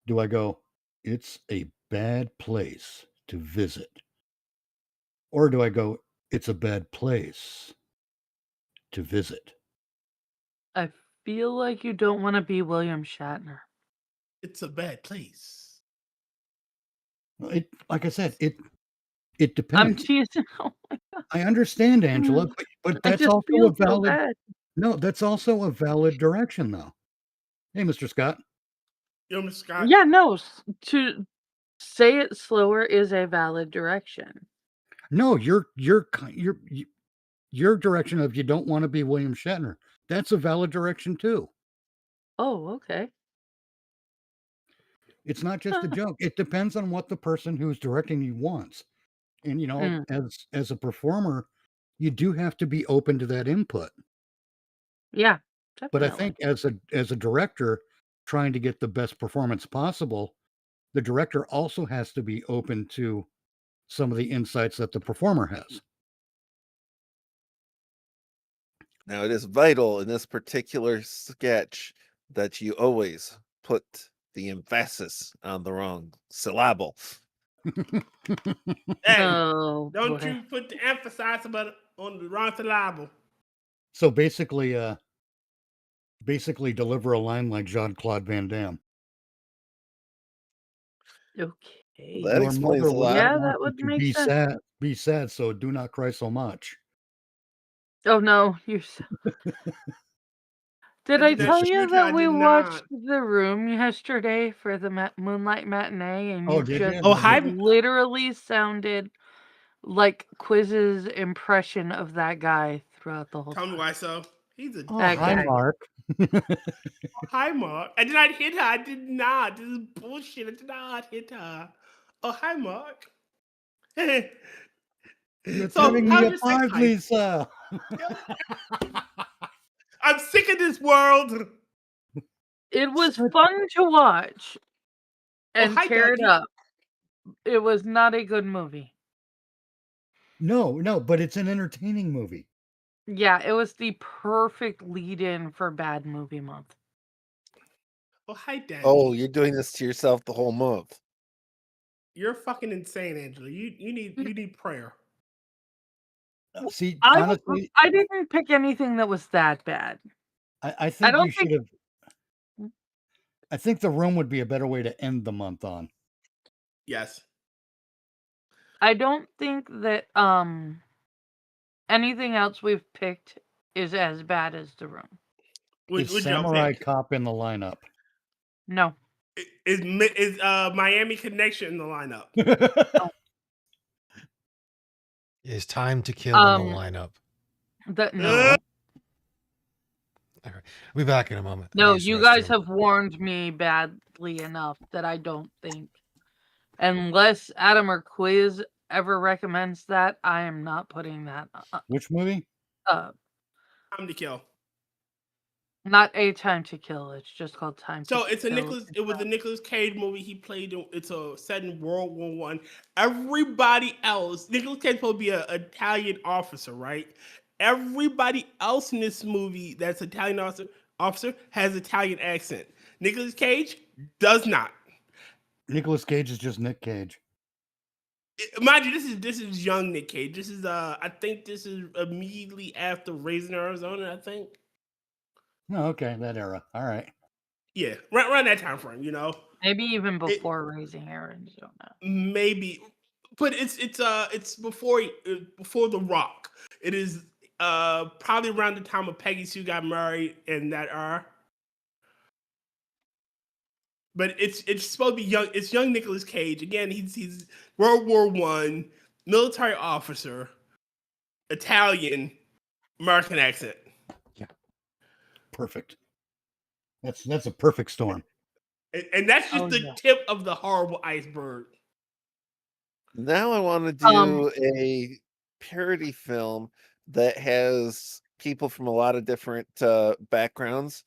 do I go, it's a bad place to visit? Or do I go, it's a bad place to visit. I feel like you don't want to be William Shatner. It's a bad place. It, like I said, it I'm depends. teasing. Oh my god. I understand, Angela, but I that's just also feel a so valid. bad. No, that's also a valid direction, though. Hey, Mr. Scott. You know, Mr. Scott? Yeah, no. To say it slower is a valid direction. No, your direction of you don't want to be William Shatner. That's a valid direction too. Oh, okay. It's not just a joke. It depends on what the person who's directing you wants. And as a performer, you do have to be open to that input. Yeah, But I definitely. think as a director trying to get the best performance possible, the director also has to be open to some of the insights that the performer has. Now, it is vital in this particular sketch that you always put the emphasis on the wrong syllable. Hey, Oh, don't boy. you put the emphasis on the wrong syllable. So basically deliver a line like Jean-Claude Van Damme. Okay. That Your explains mother a lot. Yeah, want that you would to make be sense. sad, so do not cry so much. Oh no, Did I I did not tell shoot you her, that I we did watched not. The Room yesterday for the Moonlight Matinee, and Oh, you did just you? Oh, hi. literally sounded like Quiz's impression of that guy throughout the whole Tell me time. why so. He's a Oh, That hi, guy. Mark. hi, Mark. I did not hit her. I did not. This is bullshit. I did not hit her. Oh, hi, Mark. You're So, tearing me how's your sex apart, life? Lisa. I'm sick of this world. It was fun to watch and hi, tear it Dougie. up. It was not a good movie. No, but it's an entertaining movie. Yeah, it was the perfect lead-in for Bad Movie Month. Oh, hi, Daddy. Oh, you're doing this to yourself the whole month. You're fucking insane, Angela. You need prayer. See, I honestly, didn't pick anything that was that bad. I think don't you should think- have. I think The Room would be a better way to end the month on. Yes. I don't think that anything else we've picked is as bad as The Room. Would Is y'all Samurai pick? Cop in the lineup? No. Is Miami Connection in the lineup? Is Time to Kill in the lineup? No. All right. We'll be back in a moment. I No, use the you guys restroom. have warned me badly enough that I don't think, unless Adam or Quiz ever recommends that, I am not putting that Which movie? up. Time to Kill. Not A Time to Kill. It's just called Time to So Kill. it was a Nicolas Cage movie he played in. It's set in World War One. Everybody else, Nicolas Cage supposed to be an Italian officer, right? Everybody else in this movie that's Italian officer has Italian accent. Nicolas Cage does not. Nicolas Cage is just Nick Cage. Mind you, this is young Nick Cage. This is I think this is immediately after Raising Arizona, I think. Oh, okay, that era. All right. Yeah, around that time frame, you know. Maybe even before Raising Arizona. Maybe, but it's before The Rock. It is probably around the time of Peggy Sue got married and that era. But it's supposed to be young. It's young Nicolas Cage again. He's World War One military officer, Italian, American accent. Perfect. That's a perfect storm. And that's just the tip of the horrible iceberg. Now I want to do a parody film that has people from a lot of different backgrounds,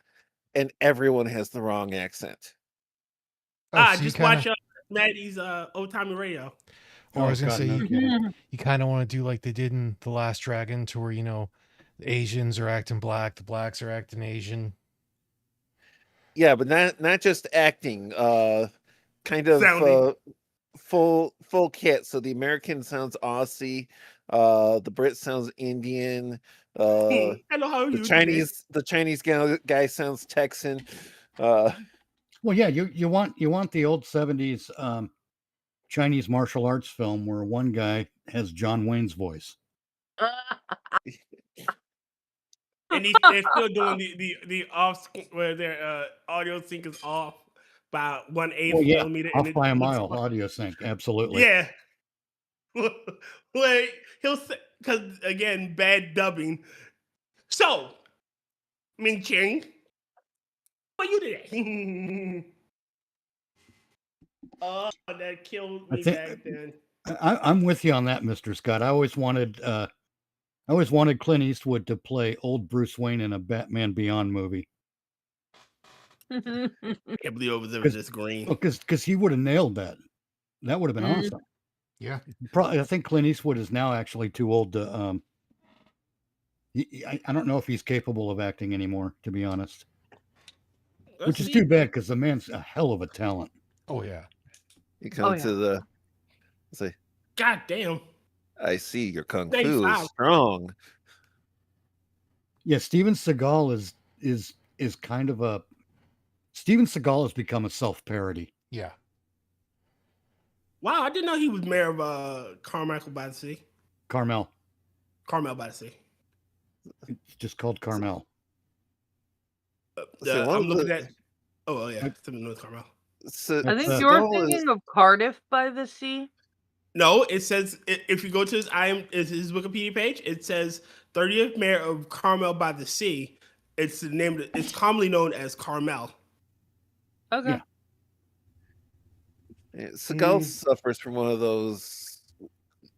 and everyone has the wrong accent. so just watch Maddie's Old Timey Radio. Or I was gonna say no you kind of want to do like they did in The Last Dragon, to where the Asians are acting black, the blacks are acting Asian. Yeah, but not just acting. Kind of full kit. So the American sounds Aussie, the Brit sounds Indian, Uh, I know how the you do this. Chinese guy sounds Texan. Uh, Well, yeah, you want the old 70s Chinese martial arts film where one guy has John Wayne's voice. And they're still doing the off where their audio sync is off by 1/8 Well, yeah, millimeter, off and by a it looks mile, audio sync, absolutely. yeah. Like he'll say, because again, bad dubbing. So, Ming Ching, what you did? Oh, that killed I me think back then. I'm with you on that, Mr. Scott. I always wanted Clint Eastwood to play old Bruce Wayne in a Batman Beyond movie I can't believe it was because this green. he would have nailed that. That would have been Mm. awesome. Yeah. Probably, I think Clint Eastwood is now actually too old to. I don't know if he's capable of acting anymore, to be honest. Which is too bad because the man's a hell of a talent. Oh yeah. you come yeah. to the say, God damn. I see your kung fu 95. is strong. Yeah, Steven Seagal is kind of a. Steven Seagal has become a self-parody. Yeah. Wow, I didn't know he was mayor of Carmichael by the Sea. Carmel. Carmel by the Sea. It's just called Carmel. So one I'm of looking the- at. Oh yeah, it's in North Carmel. So, I think That's, you're Seagal is- thinking of Cardiff by the Sea. No, it says if you go to his his Wikipedia page, it says 30th mayor of Carmel by the Sea. It's the name. It's commonly known as Carmel. Okay. Yeah. Seagal Mm. suffers from one of those,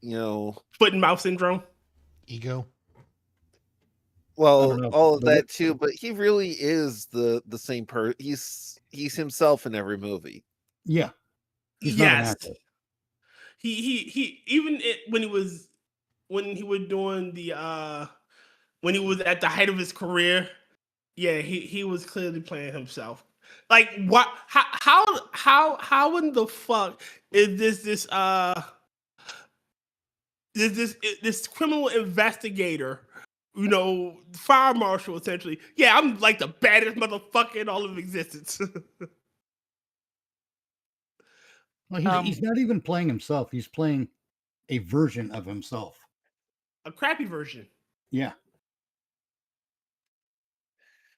Foot and mouth syndrome. Ego. well, don't know. all of The that too. But he really is the same person. He's himself in every movie. Yeah. He's not an Yes. actor. He even when he was doing the when he was at the height of his career, yeah, he was clearly playing himself. Like what? How in the fuck is this criminal investigator? Fire marshal essentially. Yeah, I'm like the baddest motherfucker in all of existence. Well, he's not even playing himself. He's playing a version of himself. A crappy version. Yeah.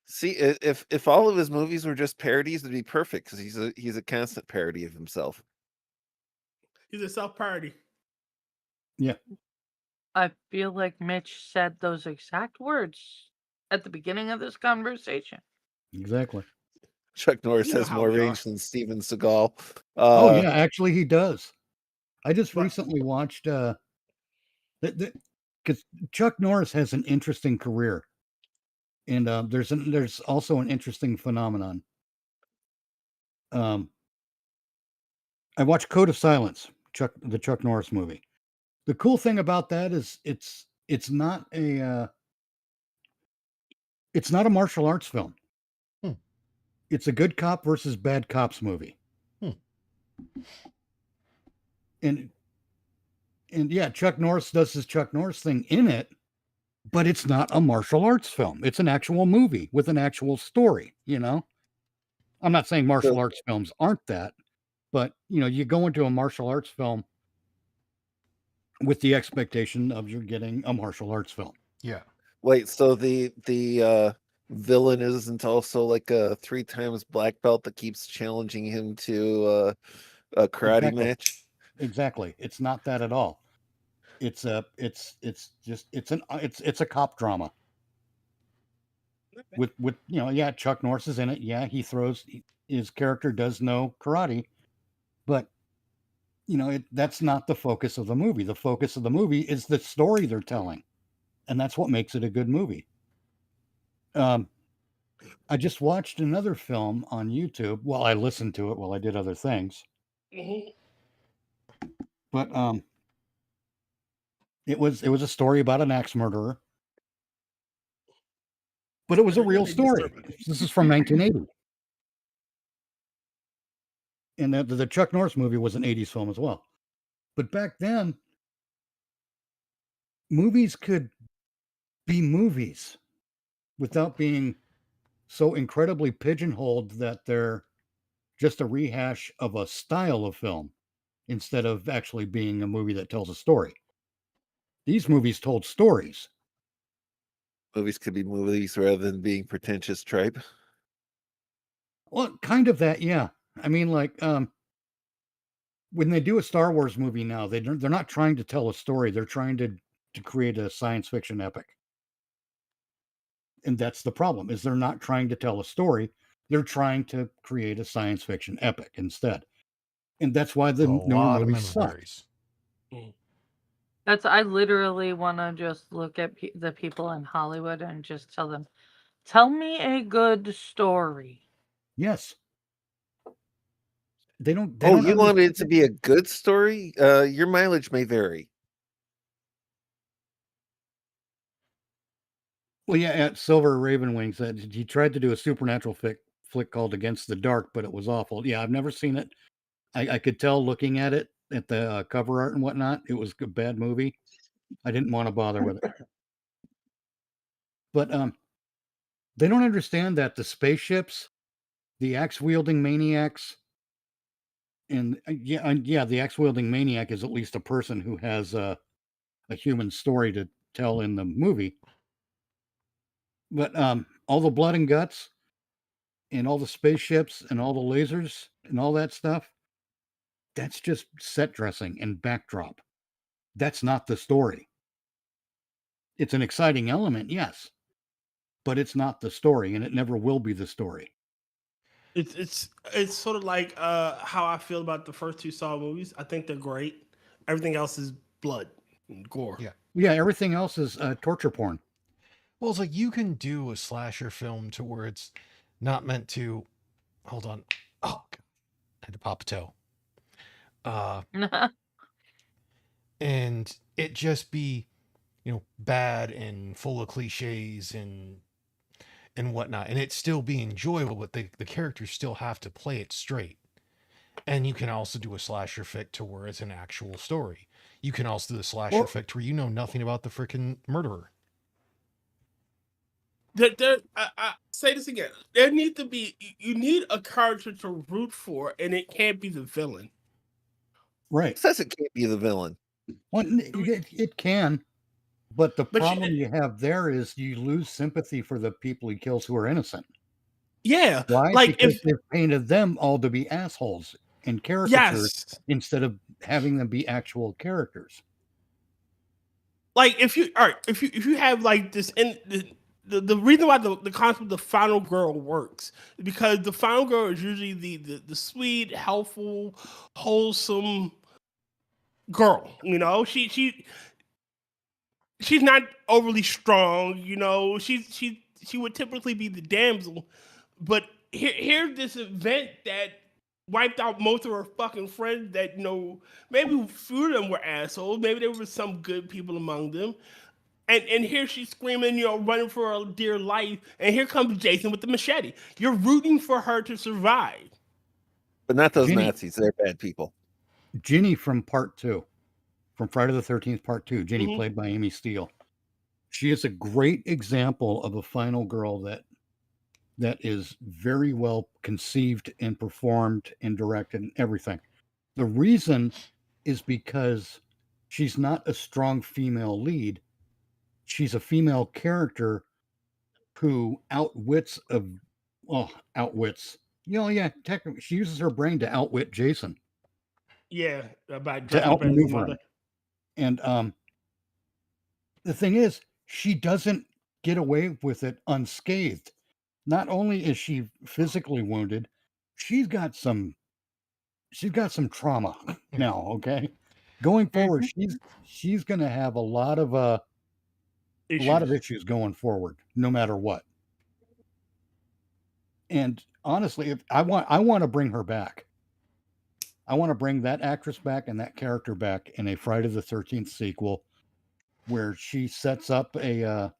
See, if all of his movies were just parodies, it'd be perfect because he's a constant parody of himself. He's a self-parody. I feel like Mitch said those exact words at the beginning of this conversation. Exactly. Chuck Norris You know has how more we are. range than Steven Seagal. Oh yeah, actually he does. I just What? recently watched because Chuck Norris has an interesting career, and there's also an interesting phenomenon. I watched Code of Silence, the Chuck Norris movie. The cool thing about that is it's not a martial arts film. Hmm. It's a good cop versus bad cops movie. Hmm. And yeah, Chuck Norris does his Chuck Norris thing in it, but it's not a martial arts film. It's an actual movie with an actual story, I'm not saying martial arts films aren't that, but you go into a martial arts film with the expectation of you're getting a martial arts film. Yeah. Wait, so the villain isn't also like a 3 times black belt that keeps challenging him to a karate Exactly. match? Exactly. It's not that at all. It's a cop drama with Chuck Norris is in it. Yeah, his character does know karate, but that's not the focus of the movie. The focus of the movie is the story they're telling, and that's what makes it a good movie. I just watched another film on YouTube. Well, I listened to it while I did other things. Mhm. But it was a story about an axe murderer. But it was a real story. This is from 1980. And the Chuck Norris movie was an 80s film as well. But back then, movies could be movies without being so incredibly pigeonholed that they're just a rehash of a style of film instead of actually being a movie that tells a story. These movies told stories. Movies could be movies rather than being pretentious tripe. Well, kind of that, yeah. I mean, like, when they do a Star Wars movie now, they're not trying to tell a story. They're trying to create a science fiction epic. And that's the problem, is they're not trying to tell a story. They're trying to create a science fiction epic instead. And that's why the A newer lot of movies suck. memories. I literally want to just look at the people in Hollywood and just tell them, tell me a good story. Yes. They don't You wanted it understand- to be a good story? Your mileage may vary. Well, yeah, at Silver Raven Wings, he tried to do a supernatural flick called Against the Dark, but it was awful. Yeah, I've never seen it. I could tell looking at it, at the cover art and whatnot, it was a bad movie. I didn't want to bother with it. But they don't understand that the spaceships, the axe-wielding maniacs, and the axe-wielding maniac is at least a person who has a human story to tell in the movie. But all the blood and guts and all the spaceships and all the lasers and all that stuff, that's just set dressing and backdrop. That's not the story. It's an exciting element, yes, but it's not the story, and it never will be the story. It's sort of like how I feel about the first two Saw movies. I think they're great. Everything else is blood and gore. Yeah. Yeah, everything else is torture porn. Well, it's like you can do a slasher film to where it's not meant to. Hold on. Oh, God. I had to pop a toe. And it just be, bad and full of cliches and whatnot, and it still be enjoyable, but the characters still have to play it straight. And you can also do a slasher fic to where it's an actual story. You can also do the slasher fic to where you know nothing about the freaking murderer. I say this again. There needs to be, you need a character to root for, and it can't be the villain. Right. It says it can't be the villain. Well, it can, but the But problem you have there is you lose sympathy for the people he kills who are innocent. Yeah. Why? Like Because if they've painted them all to be assholes and caricatures yes. instead of having them be actual characters. Like if you have like this, and the reason why the concept of the final girl works is because the final girl is usually the sweet, helpful, wholesome girl. She's not overly strong. She would typically be the damsel, but here's this event that wiped out most of her fucking friends. That maybe a few of them were assholes. Maybe there were some good people among them. And here she's screaming, running for her dear life. And here comes Jason with the machete. You're rooting for her to survive. But not those Ginny. Nazis. They're bad people. Ginny from Part 2, from Friday the 13th Part 2, Ginny Mhm. played by Amy Steele. She is a great example of a final girl that is very well conceived and performed and directed and everything. The reason is because she's not a strong female lead. She's a female character who outwits. Technically, she uses her brain to outwit Jason, Yeah, about to Justin outmaneuver Brandon's mother. him. And the thing is, she doesn't get away with it unscathed. Not only is she physically wounded, she's got some trauma now. Okay, going forward, she's going to have a lot of issues going forward, no matter what. And honestly, if I want to bring her back. I want to bring that actress back and that character back in a Friday the 13th sequel, where she sets up a.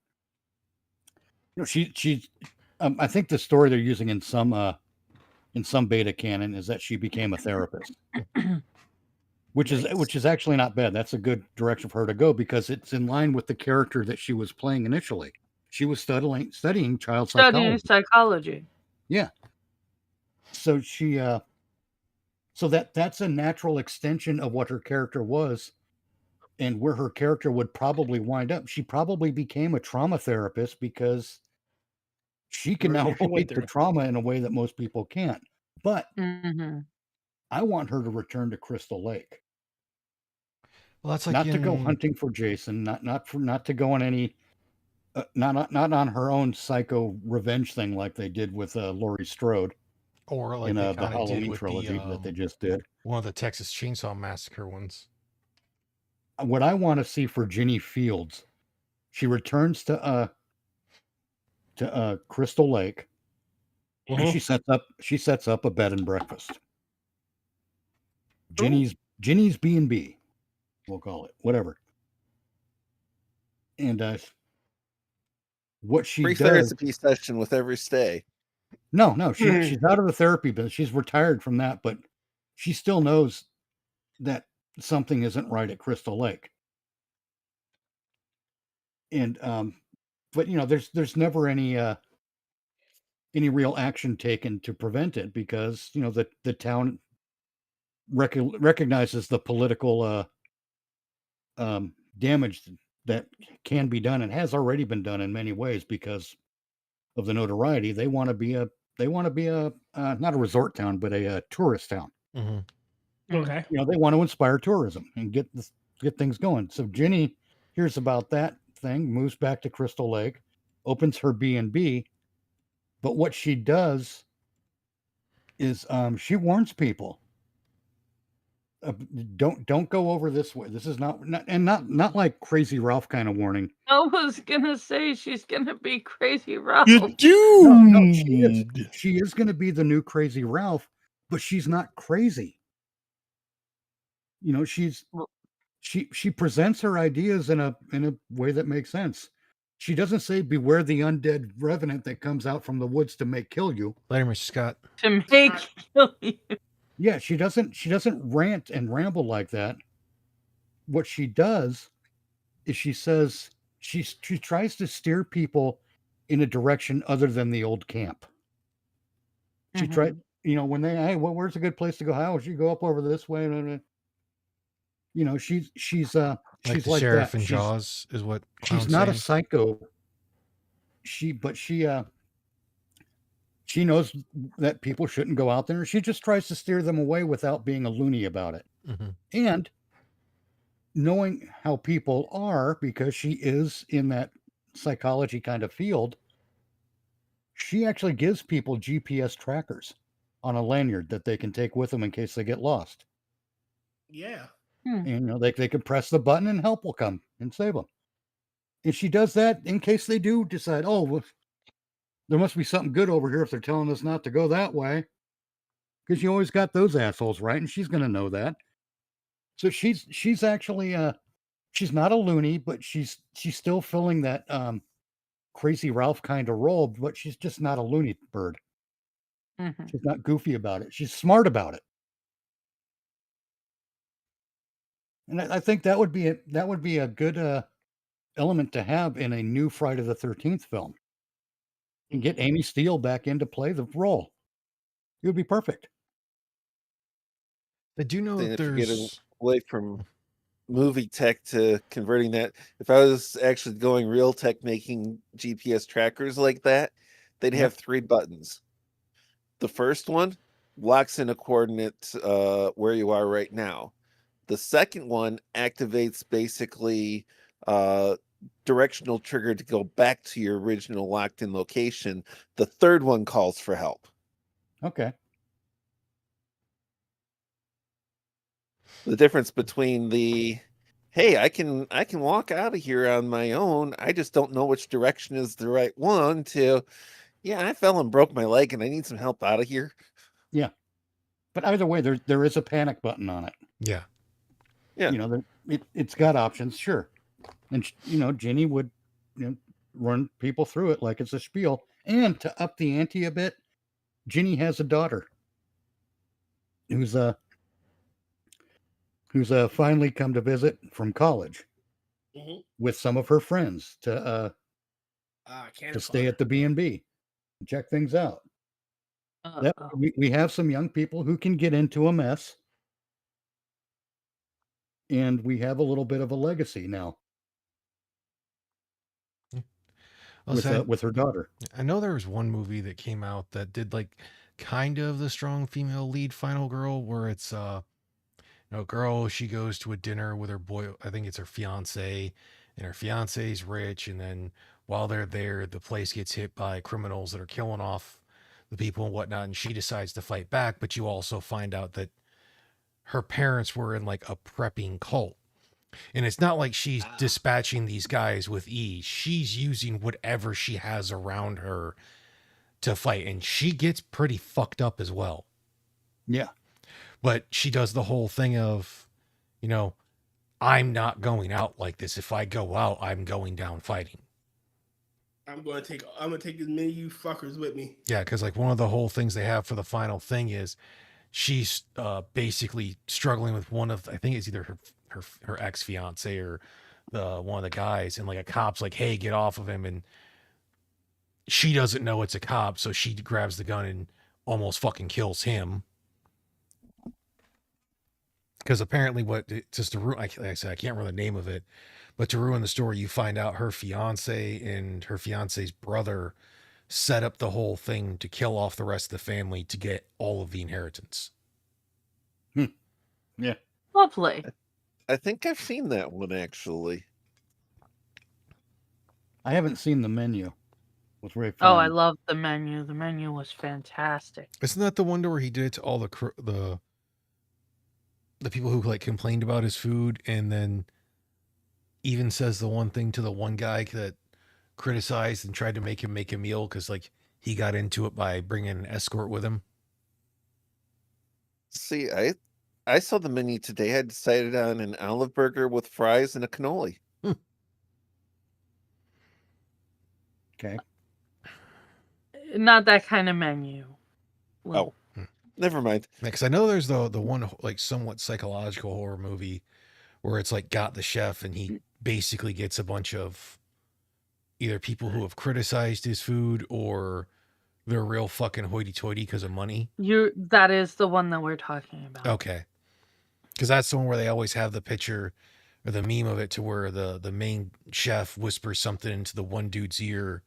I think the story they're using in some beta canon is that she became a therapist. which Nice. is actually not bad. That's a good direction for her to go because it's in line with the character that she was playing initially. She was studying child Studying psychology. psychology. Yeah. So so that's a natural extension of what her character was and where her character would probably wind up. She probably became a trauma therapist because she can now Whatever she went relate to through. trauma in a way that most people can't. But Mm-hmm. I want her to return to Crystal Lake. Well, that's like Not to go in, hunting for Jason, not to go on any not on her own psycho revenge thing like they did with Laurie Strode or like in they the kind of did Halloween with trilogy that they just did. one of the Texas Chainsaw Massacre ones. What I want to see for Ginny Fields, she returns to Crystal Lake and Mhm. she sets up a bed and breakfast. Ooh. Ginny's B&B, we'll call it, whatever. And what she Free does, therapy session with every stay. no, she's out of the therapy business. She's retired from that, but she still knows that something isn't right at Crystal Lake. And but there's never any real action taken to prevent it because the town recognizes the political damage that can be done and has already been done in many ways because of the notoriety. They want to be a not a resort town but a tourist town. Mm-hmm. Okay. They want to inspire tourism and get things going. So Ginny hears about that thing, moves back to Crystal Lake, opens her B&B, but what she does is she warns people, don't go over this way. This is not like Crazy Ralph kind of warning. I was gonna say she's gonna be Crazy Ralph. You No, doomed. she is going to be the new Crazy Ralph, but she's not crazy. She presents her ideas in a way that makes sense. She doesn't say beware the undead revenant that comes out from the woods to kill you. Later, Mr. Scott. To make kill you. Yeah, she doesn't rant and ramble like that. What she does is she says she tries to steer people in a direction other than the old camp. She tried, when they, hey, well, where's a good place to go? How would you go up over this way? She's Like the like sheriff that. in Jaws is what She's Clown's not a saying. psycho. She knows that people shouldn't go out there. She just tries to steer them away without being a loony about it. Mm-hmm. And knowing how people are, because she is in that psychology kind of field, she actually gives people GPS trackers on a lanyard that they can take with them in case they get lost. Yeah. And they can press the button and help will come and save them. And she does that in case they do decide, oh, well, there must be something good over here if they're telling us not to go that way. Because you always got those assholes, right? And she's going to know that. So she's actually she's not a loony, but she's still filling that Crazy Ralph kind of role, but she's just not a loony bird. Mm-hmm. She's not goofy about it. She's smart about it. And I think that would be a good element to have in a new Friday the 13th film. And get Amy Steele back in to play the role. It would be perfect. I do know that If you're getting there's away from movie tech to converting that, if I was actually going real tech making GPS trackers like that, they'd have 3 buttons. The first one locks in a coordinate where you are right now. The second one activates basically directional trigger to go back to your original locked in location. The third one calls for help. Okay. The difference between the hey, I can walk out of here on my own, I just don't know which direction is the right one, to yeah, I fell and broke my leg and I need some help out of here. Yeah. But either way, there is a panic button on it. Yeah. It's got options, sure. And Ginny would run people through it like it's a spiel. And to up the ante a bit, Ginny has a daughter who's who's finally come to visit from college Mhm. with some of her friends to Canada stay at the B&B and check things out. That Uh-oh. we have some young people who can get into a mess, and we have a little bit of a legacy now Listen, with her daughter. I know there was one movie that came out that did like kind of the strong female lead final girl, where it's girl, she goes to a dinner with her boy, I think it's her fiance, and her fiance's rich, and then while they're there, the place gets hit by criminals that are killing off the people and whatnot, and she decides to fight back, but you also find out that her parents were in like a prepping cult. And it's not like she's dispatching these guys with ease. She's using whatever she has around her to fight. And she gets pretty fucked up as well. Yeah. But she does the whole thing of, I'm not going out like this. If I go out, I'm going down fighting. I'm gonna take as many of you fuckers with me. Yeah, because like one of the whole things they have for the final thing is she's basically struggling with one of, I think it's either her ex fiance or one of the guys, and like a cop's like, hey, get off of him, and she doesn't know it's a cop, so she grabs the gun and almost fucking kills him. Because apparently, just to ruin, like I said, I can't remember the name of it, but to ruin the story, you find out her fiance and her fiance's brother set up the whole thing to kill off the rest of the family to get all of the inheritance. Yeah. Lovely. I think I've seen that one actually. I haven't seen The Menu with Ray Oh, I Fiennes. love The Menu. The Menu was fantastic. Isn't that the one where he did it to all the people who like complained about his food, and then even says the one thing to the one guy that criticized and tried to make him make a meal because like he got into it by bringing an escort with him? See, I saw the menu today. I decided on an olive burger with fries and a cannoli. Okay. Not that kind of menu. Oh, never mind. Because I know there's the one like somewhat psychological horror movie where it's like Got the Chef, and he basically gets a bunch of either people who have criticized his food or they're real fucking hoity-toity because of money. That is the one that we're talking about. Okay. Because that's the one where they always have the picture or the meme of it to where the main chef whispers something into the one dude's ear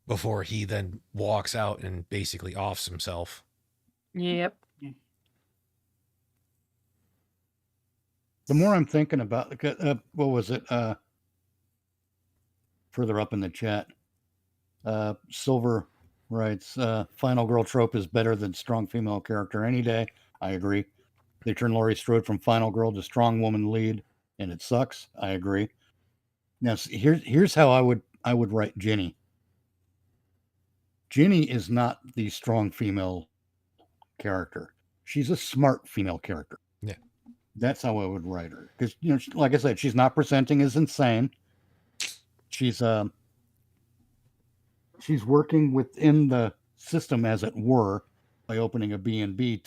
before he then walks out and basically offs himself. Yep. The more I'm thinking about, what was it? Further up in the chat, Silver writes, "Final girl trope is better than strong female character any day." I agree. They turn Laurie Strode from final girl to strong woman lead, and it sucks. I agree. Now, here's how I would write Ginny. Ginny is not the strong female character. She's a smart female character. Yeah. That's how I would write her. Because, like I said, she's not presenting as insane. She's working within the system, as it were, by opening a B&B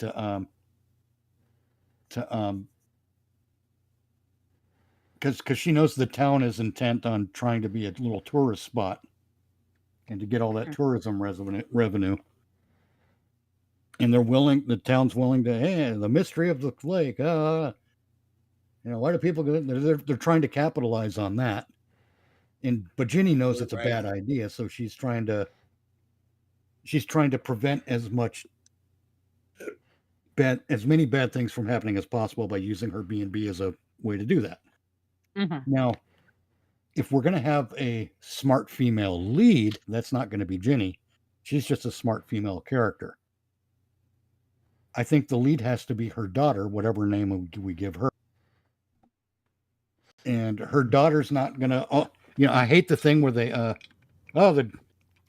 because she knows the town is intent on trying to be a little tourist spot and to get all that tourism revenue. And the town's willing to, hey, the mystery of the lake. Why do people go? They're trying to capitalize on that. But Ginny knows it's a bad idea, so she's trying to prevent as many bad things from happening as possible by using her B&B as a way to do that. Mm-hmm. Now, if we're going to have a smart female lead, that's not going to be Ginny. She's just a smart female character. I think the lead has to be her daughter, whatever name we give her. And her daughter's not going to, I hate the thing where they, the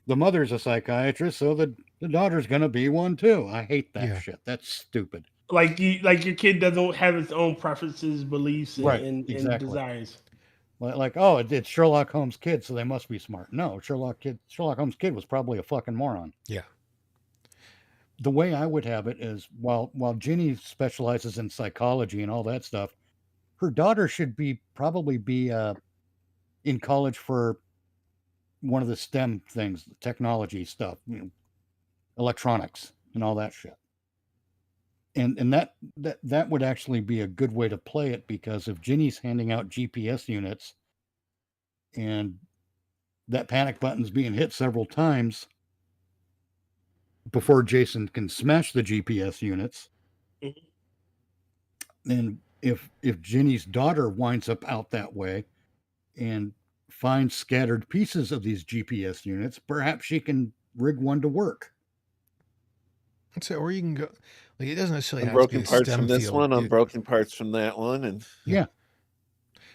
mother's a psychiatrist, so the daughter's going to be one too. I hate that shit. That's stupid. Like your kid doesn't have its own preferences, beliefs, and desires. Like, it's Sherlock Holmes' kid, so they must be smart. No, Sherlock Holmes' kid was probably a fucking moron. Yeah. The way I would have it is while Ginny specializes in psychology and all that stuff, her daughter should probably be in college for one of the STEM things, the technology stuff, electronics and all that shit. And that would actually be a good way to play it, because if Ginny's handing out GPS units and that panic button's being hit several times before Jason can smash the GPS units, then if Ginny's daughter winds up out that way and finds scattered pieces of these GPS units, perhaps she can rig one to work. So, or you can go like it doesn't necessarily have to Unbroken be a parts STEM from this field. one, unbroken parts from that one, and Yeah.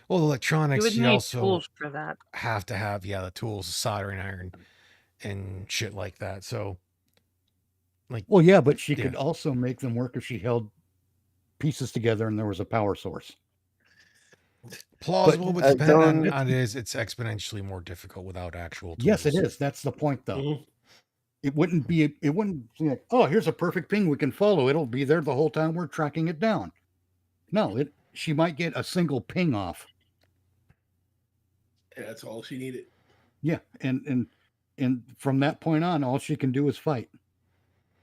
Well, the You electronics would you need also tools for that. have to have the tools, the soldering iron, and shit like that. So, like, Well, yeah, but she Yeah. could also make them work if she held pieces together and there was a power source. plausible, but, I depending on, don't- on it is, it's exponentially more difficult without actual tools. Yes, it is. That's the point, though. Mhm. It wouldn't be like, oh, here's a perfect ping we can follow. It'll be there the whole time we're tracking it down. No, she might get a single ping off. Yeah, that's all she needed. Yeah, and from that point on, all she can do is fight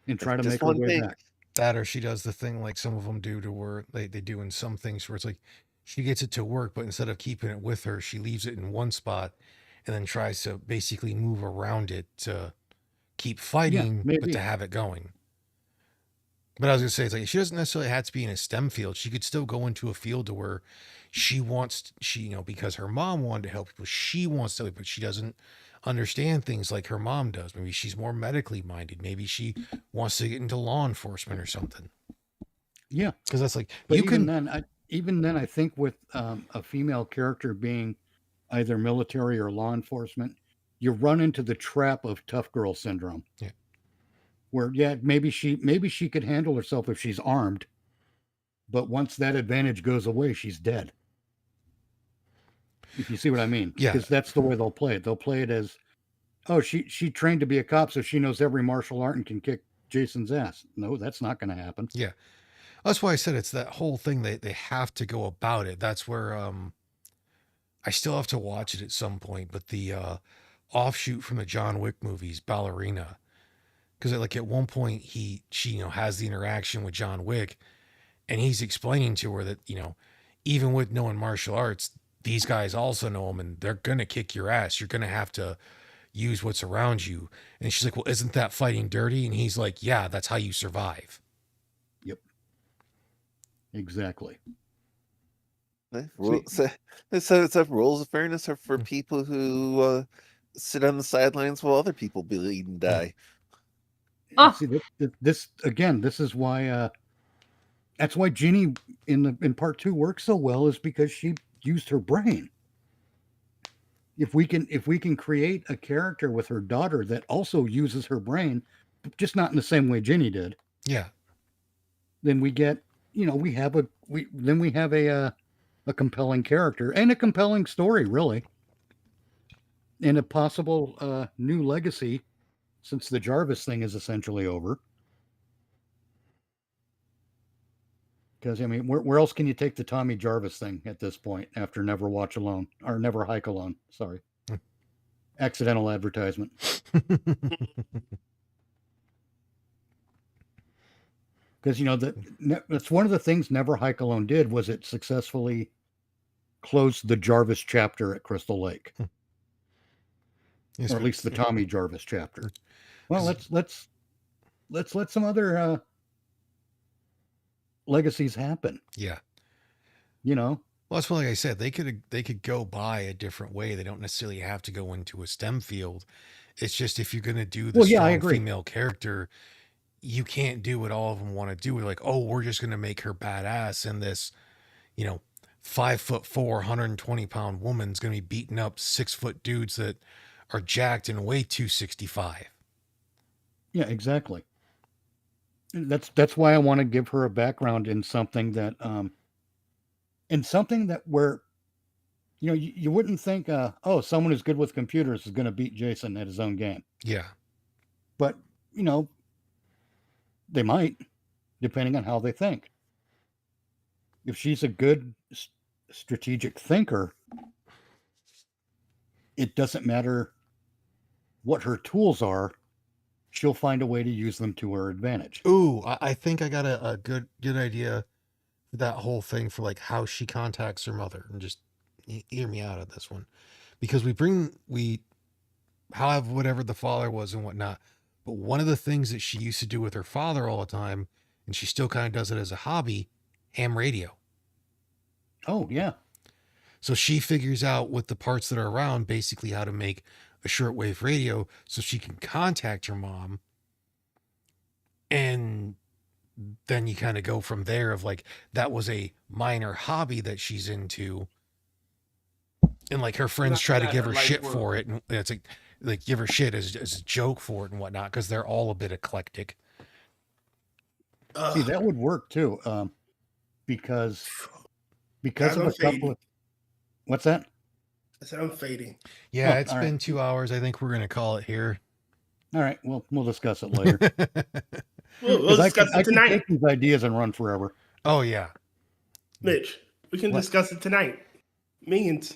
and try to Just make her one way thing. back. That, or she does the thing like some of them do to where they do in some things where it's like she gets it to work, but instead of keeping it with her, she leaves it in one spot and then tries to basically move around it to keep fighting, but maybe. to have it going. But I was gonna say, it's like she doesn't necessarily have to be in a STEM field. She could still go into a field to where she wants, because her mom wanted to help people, she wants to, but she doesn't understand things like her mom does. Maybe she's more medically minded. Maybe she wants to get into law enforcement or something. Yeah, Because that's like but you even can. then, I think with a female character being either military or law enforcement, you run into the trap of tough girl syndrome. Yeah. Where maybe she could handle herself if she's armed, but once that advantage goes away, she's dead. If you see what I mean. Yeah. Because that's the way they'll play it. They'll play it as, oh, she trained to be a cop, so she knows every martial art and can kick Jason's ass. No, that's not going to happen. Yeah. That's why I said it's that whole thing they have to go about it. That's where I still have to watch it at some point, but the offshoot from the John Wick movies, Ballerina. Because like at one point she has the interaction with John Wick, and he's explaining to her that even with knowing martial arts, these guys also know them, and they're gonna kick your ass. You're gonna have to use what's around you. And she's like, "Well, isn't that fighting dirty?" And he's like, "Yeah, that's how you survive." Yep. Exactly. So it's a rules of fairness are for people who sit on the sidelines while other people bleed and die. Oh. See, this again, this is why that's why Ginny in part 2 works so well, is because she used her brain. If we can create a character with her daughter that also uses her brain, just not in the same way Ginny did, Yeah. then we get, we have a compelling character and a compelling story, really, and a possible new legacy, since the Jarvis thing is essentially over. Because I mean, where else can you take the Tommy Jarvis thing at this point after Never Watch Alone or Never Hike Alone? Sorry, accidental advertisement. Because that's one of the things Never Hike Alone did, was it successfully closed the Jarvis chapter at Crystal Lake, Yes, or at least the Tommy Jarvis chapter. Well, let's let some other legacies happen. Yeah. Well, that's what, like I said, they could go by a different way. They don't necessarily have to go into a STEM field. It's just, if you're gonna do the I strong agree. female character, you can't do what all of them want to do. We're like, oh, we're just gonna make her badass, and this, 5'4", 120-pound woman's gonna be beating up 6-foot dudes that are jacked and weigh 265. Yeah, exactly. That's why I want to give her a background in something that where you wouldn't think someone who's good with computers is going to beat Jason at his own game. Yeah. But they might, depending on how they think. If she's a good strategic thinker, it doesn't matter what her tools are, she'll find a way to use them to her advantage. Ooh, I think I got a good idea for that whole thing for like how she contacts her mother, and just hear me out on this one, because we have whatever the father was and whatnot, but one of the things that she used to do with her father all the time, and she still kind of does it as a hobby, ham radio. Oh, yeah. So she figures out with the parts that are around basically how to make a shortwave radio so she can contact her mom. And then you kind of go from there of like, that was a minor hobby that she's into. And like her friends try to give her shit for it. And it's like give her shit as a joke for it and whatnot, because they're all a bit eclectic. See, that would work too. Because of a couple of... What's that? I said I'm fading. Yeah, Oh, it's all been right. 2 hours. I think we're going to call it here. All right, well, we'll discuss it later. We'll 'Cause discuss I it can tonight, take these ideas and run forever. Oh, yeah. Mitch. We can What? discuss it tonight. Minions.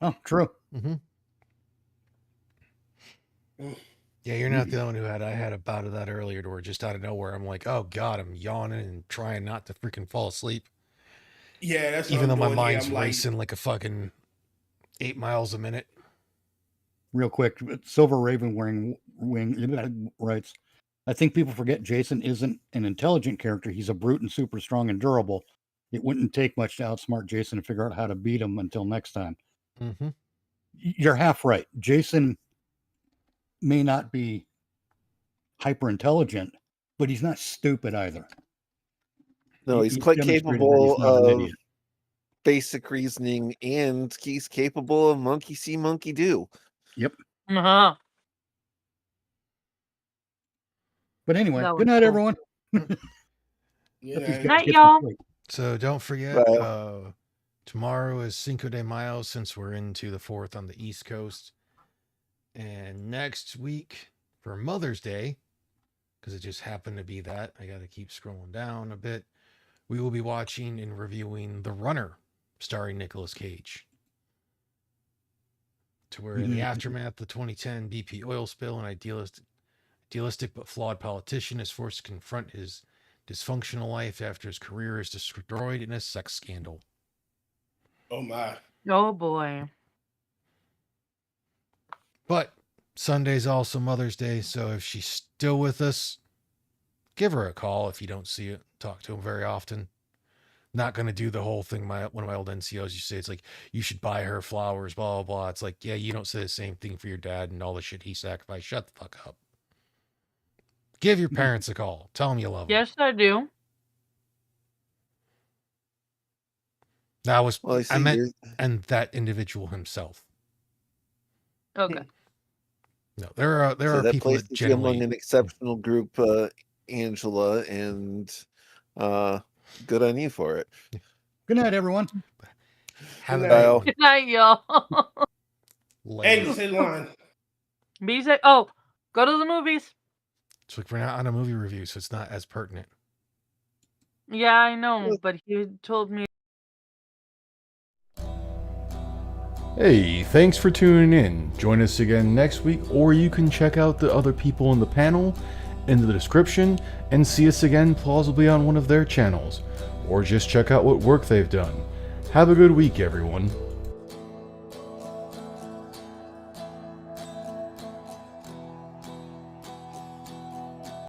Oh, true. Mm-hmm. Yeah, you're not the only who I had a bout of that earlier, to where just out of nowhere, I'm like, oh God, I'm yawning and trying not to freaking fall asleep. Yeah, that's what Even though I'm my doing here. mind's I'm like, racing like a fucking 8 miles a minute. Real quick, Silver Raven wearing wing writes, I think people forget Jason isn't an intelligent character. He's a brute and super strong and durable. It wouldn't take much to outsmart Jason to figure out how to beat him until next time. Mm-hmm. You're half right. Jason may not be hyper intelligent, but he's not stupid either. No, he's He's quite demonstrated that capable he's not an of idiot. basic reasoning, and he's capable of monkey see, monkey do. Uh-huh. But anyway, That good was night, cool. everyone. you Let these know, guys Night, get some y'all. sleep. So don't forget, Right. Tomorrow is Cinco de Mayo, since we're into the 4th on the East Coast. And next week for Mother's Day, because it just happened to be that, I got to keep scrolling down a bit, we will be watching and reviewing The Runner, starring Nicolas Cage. To where in the aftermath of the 2010 BP oil spill, an idealistic but flawed politician is forced to confront his dysfunctional life after his career is destroyed in a sex scandal. oh my. Oh boy. But Sunday's also Mother's Day, so if she's still with us, give her a call if you don't see it. Talk to him very often. Not going to do the whole thing one of my old NCOs used to say. It's like, you should buy her flowers, blah, blah, blah. It's like, yeah, you don't say the same thing for your dad and all the shit he sacrificed. Shut the fuck up. Give your parents a call. Tell them you love them. Yes, I do. That was, Well, I see I meant, you're- and that individual himself. Okay. No, there are so are that people that places you among generally. an exceptional group, Angela, and good on you for it. Good night, everyone. Have Good a night. Kyle. Good night, y'all. And later. say line. Be safe. Oh, go to the movies. It's like we're not on a movie review, so it's not as pertinent. Yeah, I know, but he told me. Hey, thanks for tuning in. Join us again next week, or you can check out the other people in the panel in the description and see us again plausibly on one of their channels, or just check out what work they've done. Have a good week, everyone.